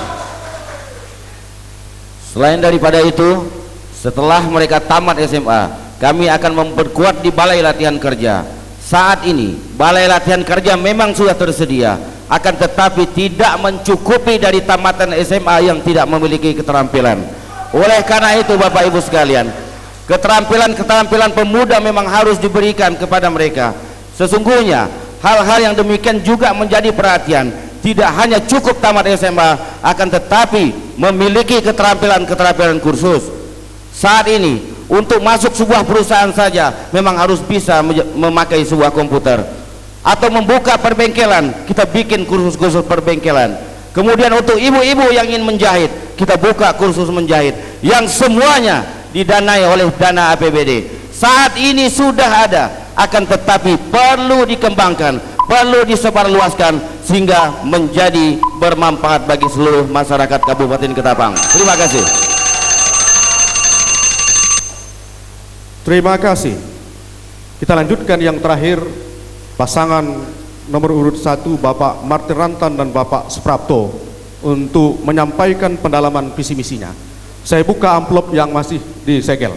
S7: Selain daripada itu, setelah mereka tamat SMA, kami akan memperkuat di balai latihan kerja. Saat ini balai latihan kerja memang sudah tersedia, akan tetapi tidak mencukupi dari tamatan SMA yang tidak memiliki keterampilan. Oleh karena itu Bapak Ibu sekalian, keterampilan pemuda memang harus diberikan kepada mereka. Sesungguhnya hal-hal yang demikian juga menjadi perhatian, tidak hanya cukup tamat SMA, akan tetapi memiliki keterampilan kursus. Saat ini untuk masuk sebuah perusahaan saja memang harus bisa memakai sebuah komputer, atau membuka perbengkelan, kita bikin kursus-kursus perbengkelan. Kemudian untuk ibu-ibu yang ingin menjahit, kita buka kursus menjahit, yang semuanya didanai oleh dana APBD. Saat ini sudah ada, akan tetapi perlu dikembangkan, perlu disebarluaskan sehingga menjadi bermanfaat bagi seluruh masyarakat Kabupaten Ketapang. Terima kasih.
S2: Terima kasih. Kita lanjutkan yang terakhir, pasangan nomor urut 1 Bapak Martin Rantan dan Bapak Suprapto untuk menyampaikan pendalaman visi misinya. Saya buka amplop yang masih disegel.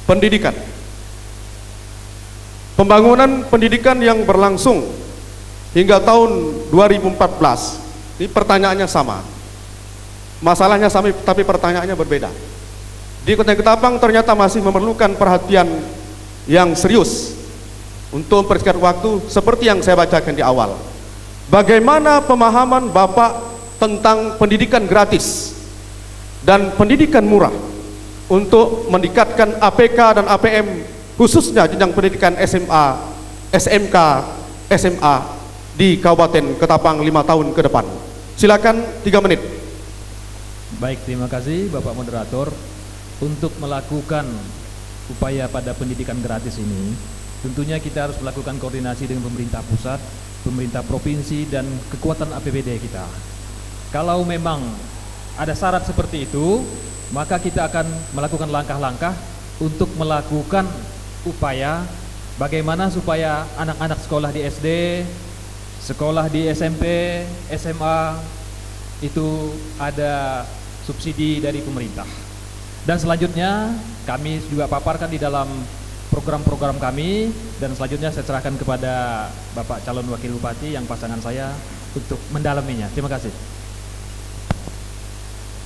S2: Pendidikan. Pembangunan pendidikan yang berlangsung hingga tahun 2014. Ini pertanyaannya sama. Masalahnya sama tapi pertanyaannya berbeda. Di Kota Ketapang ternyata masih memerlukan perhatian yang serius untuk mempersingkat waktu seperti yang saya bacakan di awal. Bagaimana pemahaman Bapak tentang pendidikan gratis dan pendidikan murah untuk meningkatkan APK dan APM, khususnya jenjang pendidikan SMA, SMK, SMA di Kabupaten Ketapang 5 tahun ke depan. Silakan 3 menit.
S4: Baik, terima kasih Bapak Moderator. Untuk melakukan upaya pada pendidikan gratis ini, tentunya kita harus melakukan koordinasi dengan pemerintah pusat, pemerintah provinsi, dan kekuatan APBD kita. Kalau memang ada syarat seperti itu, maka kita akan melakukan langkah-langkah untuk melakukan upaya bagaimana supaya anak-anak sekolah di SD, sekolah di SMP, SMA itu ada subsidi dari pemerintah. Dan selanjutnya kami juga paparkan di dalam program-program kami, dan selanjutnya saya serahkan kepada Bapak calon wakil bupati yang pasangan saya untuk mendalaminya. Terima kasih.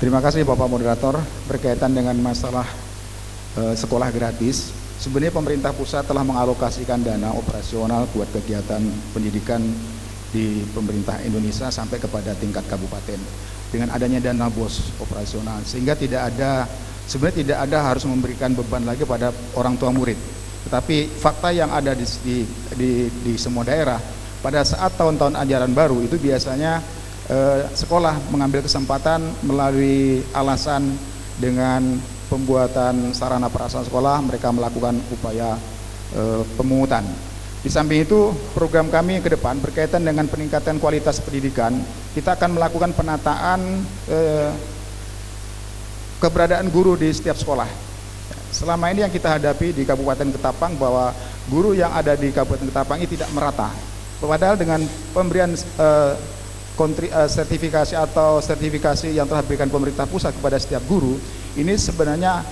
S9: Terima kasih Bapak Moderator. Berkaitan dengan masalah sekolah gratis, sebenarnya pemerintah pusat telah mengalokasikan dana operasional buat kegiatan pendidikan di pemerintah Indonesia sampai kepada tingkat kabupaten dengan adanya dana BOS operasional, sehingga sebenarnya tidak ada harus memberikan beban lagi pada orang tua murid. Tetapi fakta yang ada di semua daerah pada saat tahun-tahun ajaran baru itu biasanya sekolah mengambil kesempatan melalui alasan dengan pembuatan sarana prasarana sekolah, mereka melakukan upaya pemungutan. Di samping itu, program kami ke depan berkaitan dengan peningkatan kualitas pendidikan, kita akan melakukan penataan keberadaan guru di setiap sekolah. Selama ini yang kita hadapi di Kabupaten Ketapang bahwa guru yang ada di Kabupaten Ketapang ini tidak merata. Padahal dengan pemberian sertifikasi atau sertifikasi yang telah diberikan pemerintah pusat kepada setiap guru, ini sebenarnya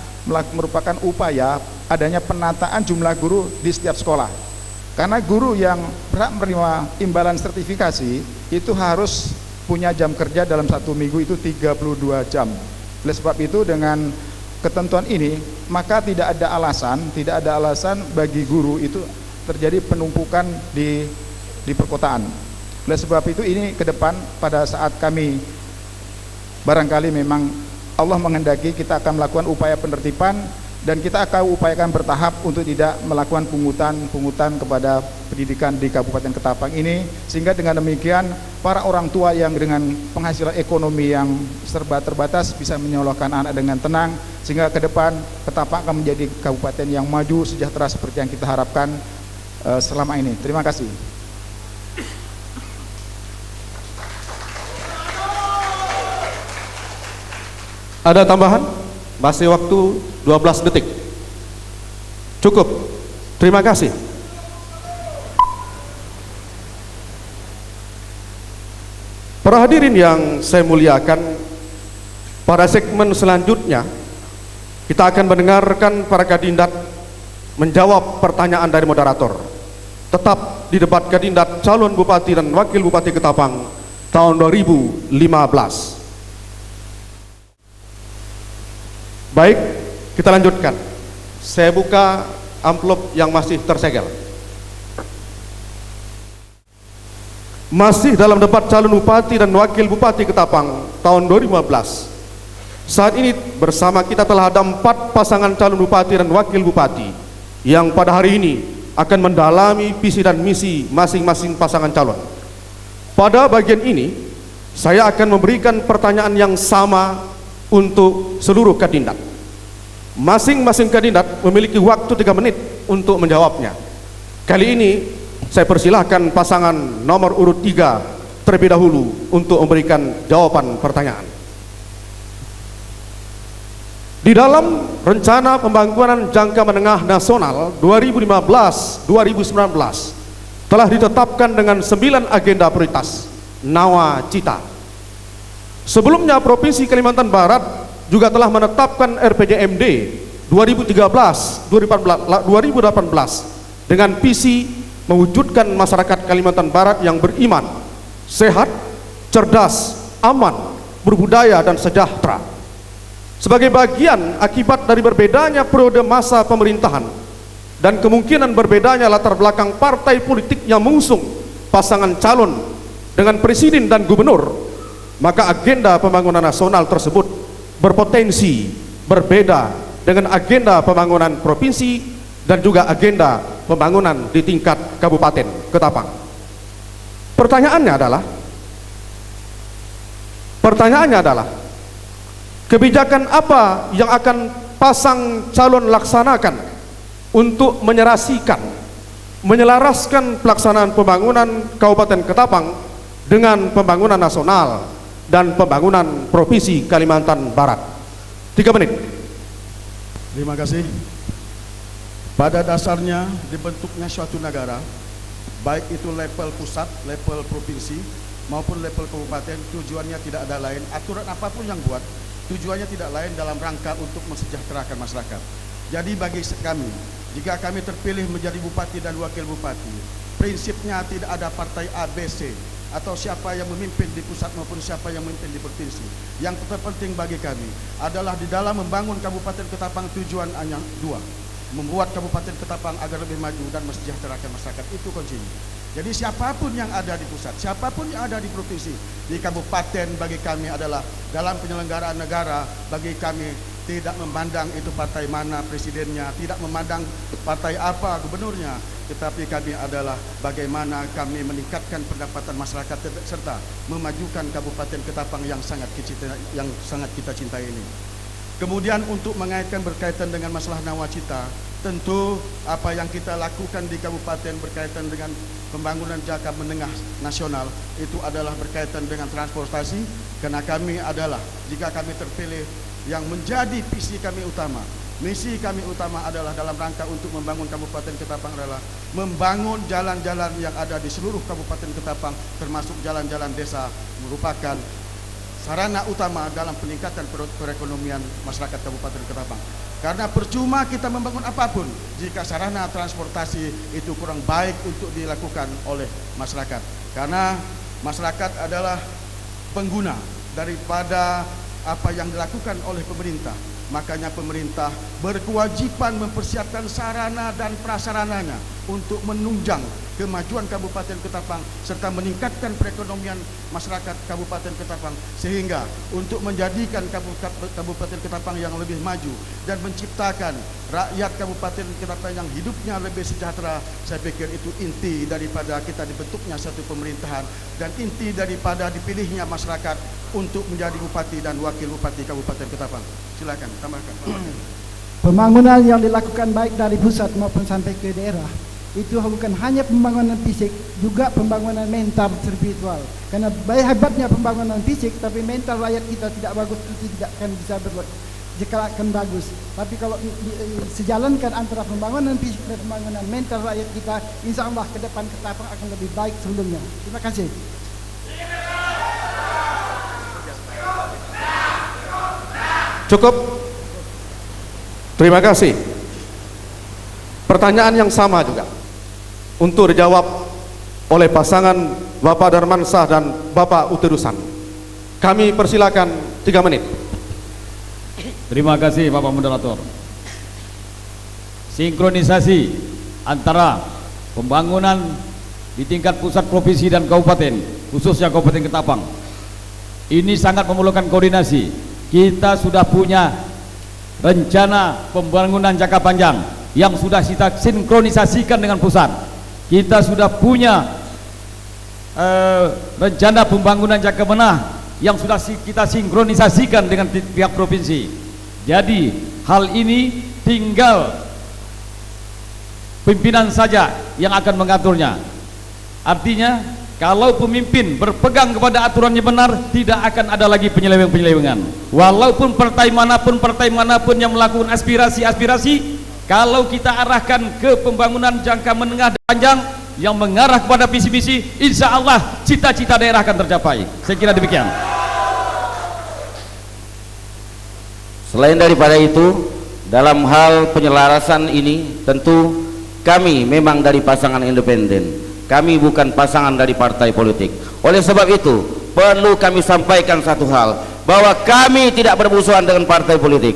S9: merupakan upaya adanya penataan jumlah guru di setiap sekolah. Karena guru yang berhak menerima imbalan sertifikasi itu harus punya jam kerja dalam 1 minggu itu 32 jam. Oleh sebab itu dengan ketentuan ini maka tidak ada alasan bagi guru itu terjadi penumpukan di perkotaan. Oleh sebab itu ini ke depan pada saat kami barangkali memang Allah menghendaki kita akan melakukan upaya penertiban, dan kita akan upayakan bertahap untuk tidak melakukan pungutan kepada pendidikan di Kabupaten Ketapang ini, sehingga dengan demikian para orang tua yang dengan penghasilan ekonomi yang serba terbatas bisa menyekolahkan anak dengan tenang, sehingga ke depan Ketapang akan menjadi kabupaten yang maju sejahtera seperti yang kita harapkan selama ini. Terima kasih.
S2: Ada tambahan? Masih waktu 12 detik. Cukup. Terima kasih. Para hadirin yang saya muliakan, Pada segmen selanjutnya kita akan mendengarkan para kadindat menjawab pertanyaan dari moderator. Tetap di debat kadindat calon bupati dan wakil bupati Ketapang tahun 2015. Baik, kita lanjutkan. Saya buka amplop yang masih tersegel. Masih dalam debat calon bupati dan wakil bupati Ketapang tahun 2015. Saat ini bersama kita telah ada 4 pasangan calon bupati dan wakil bupati yang pada hari ini akan mendalami visi dan misi masing-masing pasangan calon. Pada bagian ini saya akan memberikan pertanyaan yang sama untuk seluruh kandidat. Masing-masing kandidat memiliki waktu 3 menit untuk menjawabnya. Kali ini saya persilahkan pasangan nomor urut 3 terlebih dahulu untuk memberikan jawaban pertanyaan. Di dalam rencana pembangunan jangka menengah nasional 2015-2019 telah ditetapkan dengan 9 agenda prioritas nawacita. Sebelumnya Provinsi Kalimantan Barat juga telah menetapkan RPJMD 2013-2018 dengan visi mewujudkan masyarakat Kalimantan Barat yang beriman, sehat, cerdas, aman, berbudaya dan sejahtera. Sebagai bagian akibat dari berbedanya periode masa pemerintahan dan kemungkinan berbedanya latar belakang partai politik yang mengusung pasangan calon dengan presiden dan gubernur, maka agenda pembangunan nasional tersebut berpotensi berbeda dengan agenda pembangunan provinsi dan juga agenda pembangunan di tingkat Kabupaten Ketapang. Pertanyaannya adalah kebijakan apa yang akan pasang calon laksanakan untuk menyelaraskan pelaksanaan pembangunan Kabupaten Ketapang dengan pembangunan nasional dan pembangunan Provinsi Kalimantan Barat. 3 menit.
S6: Terima kasih. Pada dasarnya dibentuknya suatu negara, baik itu level pusat, level provinsi maupun level kabupaten, tujuannya tidak ada lain, aturan apapun yang buat, tujuannya tidak lain dalam rangka untuk mensejahterakan masyarakat. Jadi bagi kami, jika kami terpilih menjadi bupati dan wakil bupati, prinsipnya tidak ada partai ABC atau siapa yang memimpin di pusat maupun siapa yang memimpin di provinsi. Yang terpenting bagi kami adalah di dalam membangun Kabupaten Ketapang tujuan hanya 2. Membuat Kabupaten Ketapang agar lebih maju dan mensejahterakan masyarakat, itu kuncinya. Jadi siapapun yang ada di pusat, siapapun yang ada di provinsi, di kabupaten bagi kami adalah dalam penyelenggaraan negara, bagi kami tidak memandang itu partai mana presidennya, tidak memandang partai apa gubernurnya, tetapi kami adalah bagaimana kami meningkatkan pendapatan masyarakat serta memajukan Kabupaten Ketapang yang sangat kita cintai ini. Kemudian untuk mengaitkan berkaitan dengan masalah nawacita, tentu apa yang kita lakukan di kabupaten berkaitan dengan pembangunan jangka menengah nasional itu adalah berkaitan dengan transportasi, karena kami adalah, jika kami terpilih, yang menjadi visi kami utama, misi kami utama adalah dalam rangka untuk membangun Kabupaten Ketapang adalah membangun jalan-jalan yang ada di seluruh Kabupaten Ketapang, termasuk jalan-jalan desa, merupakan sarana utama dalam peningkatan perekonomian masyarakat Kabupaten Ketapang. Karena percuma kita membangun apapun jika sarana transportasi itu kurang baik untuk dilakukan oleh masyarakat. Karena masyarakat adalah pengguna daripada apa yang dilakukan oleh pemerintah. Makanya pemerintah berkewajiban mempersiapkan sarana dan prasarananya untuk menunjang kemajuan Kabupaten Ketapang serta meningkatkan perekonomian masyarakat Kabupaten Ketapang, sehingga untuk menjadikan Kabupaten Ketapang yang lebih maju dan menciptakan rakyat Kabupaten Ketapang yang hidupnya lebih sejahtera. Saya pikir itu inti daripada kita dibentuknya satu pemerintahan dan inti daripada dipilihnya masyarakat untuk menjadi bupati dan wakil bupati Kabupaten Ketapang. Silakan tambahkan.
S8: Pembangunan yang dilakukan baik dari pusat maupun sampai ke daerah itu bukan hanya pembangunan fisik, juga pembangunan mental spiritual. Karena baik hebatnya pembangunan fisik, tapi mental rakyat kita tidak bagus, itu tidak akan bisa akan bagus. Tapi kalau sejalankan antara pembangunan fisik dan pembangunan mental rakyat kita, insya Allah ke depan Ketapang akan lebih baik sebelumnya. Terima kasih.
S2: Cukup? Terima kasih. Pertanyaan yang sama juga untuk dijawab oleh pasangan Bapak Darmansyah dan Bapak Uterusan. Kami persilakan 3 menit.
S7: Terima kasih Bapak Moderator. Sinkronisasi antara pembangunan di tingkat pusat, provinsi dan kabupaten, khususnya Kabupaten Ketapang, ini sangat memerlukan koordinasi. Kita sudah punya rencana pembangunan jangka panjang yang sudah kita sinkronisasikan dengan pusat. Kita sudah punya rencana pembangunan jangka menengah yang sudah kita sinkronisasikan dengan pihak provinsi. Jadi hal ini tinggal pimpinan saja yang akan mengaturnya. Artinya kalau pemimpin berpegang kepada aturan yang benar, tidak akan ada lagi penyelewengan-penyelewengan. Walaupun partai manapun yang melakukan aspirasi, kalau kita arahkan ke pembangunan jangka menengah dan panjang yang mengarah kepada visi-visi, insya Allah cita-cita daerah akan tercapai. Saya kira demikian.
S10: Selain daripada itu, dalam hal penyelarasan ini tentu kami memang dari pasangan independen, kami bukan pasangan dari partai politik. Oleh sebab itu perlu kami sampaikan satu hal, bahwa kami tidak bermusuhan dengan partai politik,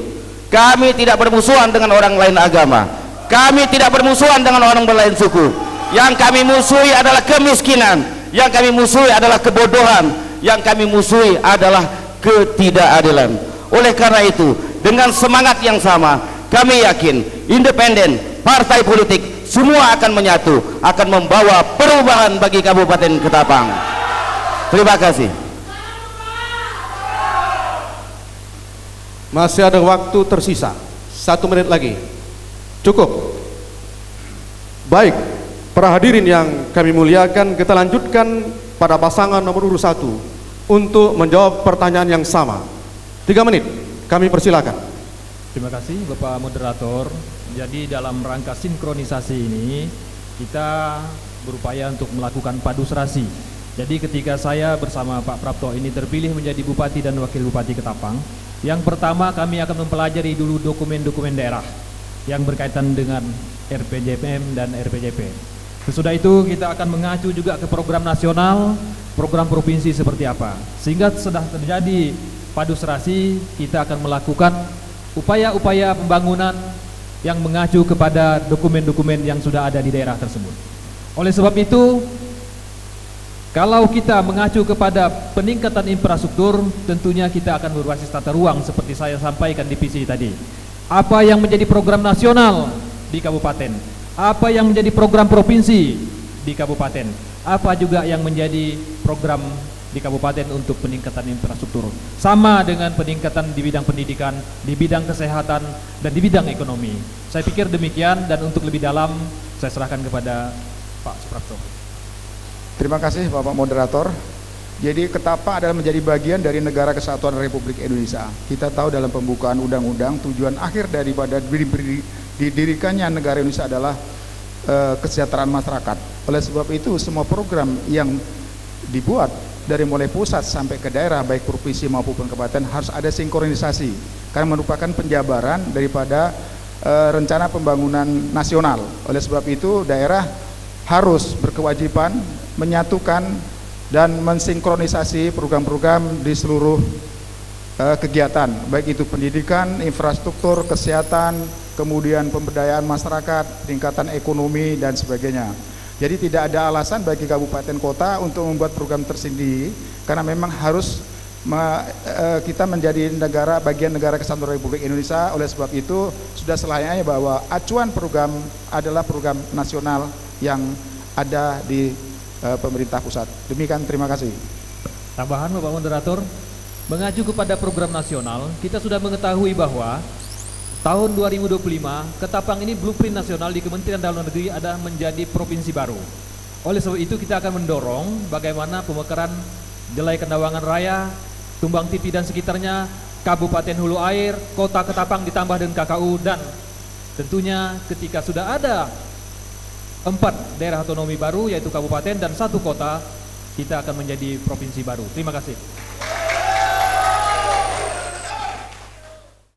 S10: kami tidak bermusuhan dengan orang lain agama, kami tidak bermusuhan dengan orang berlain suku. Yang kami musuhi adalah kemiskinan, yang kami musuhi adalah kebodohan, yang kami musuhi adalah ketidakadilan. Oleh karena itu, dengan semangat yang sama, kami yakin independen, partai politik semua akan menyatu, akan membawa perubahan bagi Kabupaten Ketapang. Terima kasih.
S2: Masih ada waktu tersisa 1 menit lagi. Cukup? Baik, para hadirin yang kami muliakan, kita lanjutkan pada pasangan nomor urut 1 untuk menjawab pertanyaan yang sama. 3 menit, kami persilakan.
S4: Terima kasih Bapak Moderator. Jadi dalam rangka sinkronisasi ini kita berupaya untuk melakukan padu serasi. Jadi ketika saya bersama Pak Prapto ini terpilih menjadi Bupati dan Wakil Bupati Ketapang, yang pertama kami akan mempelajari dulu dokumen-dokumen daerah yang berkaitan dengan RPJMM dan RPJP. Sesudah itu kita akan mengacu juga ke program nasional, program provinsi seperti apa. Sehingga sudah terjadi padu serasi, kita akan melakukan upaya-upaya pembangunan yang mengacu kepada dokumen-dokumen yang sudah ada di daerah tersebut. Oleh sebab itu, kalau kita mengacu kepada peningkatan infrastruktur, tentunya kita akan berbasis tata ruang seperti saya sampaikan di visi tadi. Apa yang menjadi program nasional di kabupaten, apa yang menjadi program provinsi di kabupaten, apa juga yang menjadi program di kabupaten untuk peningkatan infrastruktur. Sama dengan peningkatan di bidang pendidikan, di bidang kesehatan, dan di bidang ekonomi. Saya pikir demikian, dan untuk lebih dalam saya serahkan kepada Pak Suprapto.
S9: Terima kasih Bapak Moderator. Jadi Ketapang adalah menjadi bagian dari Negara Kesatuan Republik Indonesia. Kita tahu dalam pembukaan undang-undang tujuan akhir daripada didirikannya negara Indonesia adalah kesejahteraan masyarakat. Oleh sebab itu semua program yang dibuat dari mulai pusat sampai ke daerah baik provinsi maupun kabupaten harus ada sinkronisasi karena merupakan penjabaran daripada rencana pembangunan nasional. Oleh sebab itu daerah harus berkewajiban menyatukan dan mensinkronisasi program-program di seluruh kegiatan, baik itu pendidikan, infrastruktur, kesehatan, kemudian pemberdayaan masyarakat, peningkatan ekonomi dan sebagainya. Jadi tidak ada alasan bagi kabupaten kota untuk membuat program tersendiri karena memang harus kita menjadi negara bagian Negara Kesatuan Republik Indonesia. Oleh sebab itu sudah selayaknya bahwa acuan program adalah program nasional yang ada di pemerintah pusat. Demikian, terima kasih.
S4: Tambahan Bapak Moderator, mengacu kepada program nasional, kita sudah mengetahui bahwa tahun 2025 Ketapang ini blueprint nasional di Kementerian Dalam Negeri ada menjadi provinsi baru. Oleh sebab itu kita akan mendorong bagaimana pemekaran Jelai Kendawangan Raya, Tumbang Tipi dan sekitarnya, Kabupaten Hulu Air, Kota Ketapang ditambah dengan KKU, dan tentunya ketika sudah ada 4 daerah otonomi baru yaitu kabupaten dan 1 kota, kita akan menjadi provinsi baru. Terima kasih.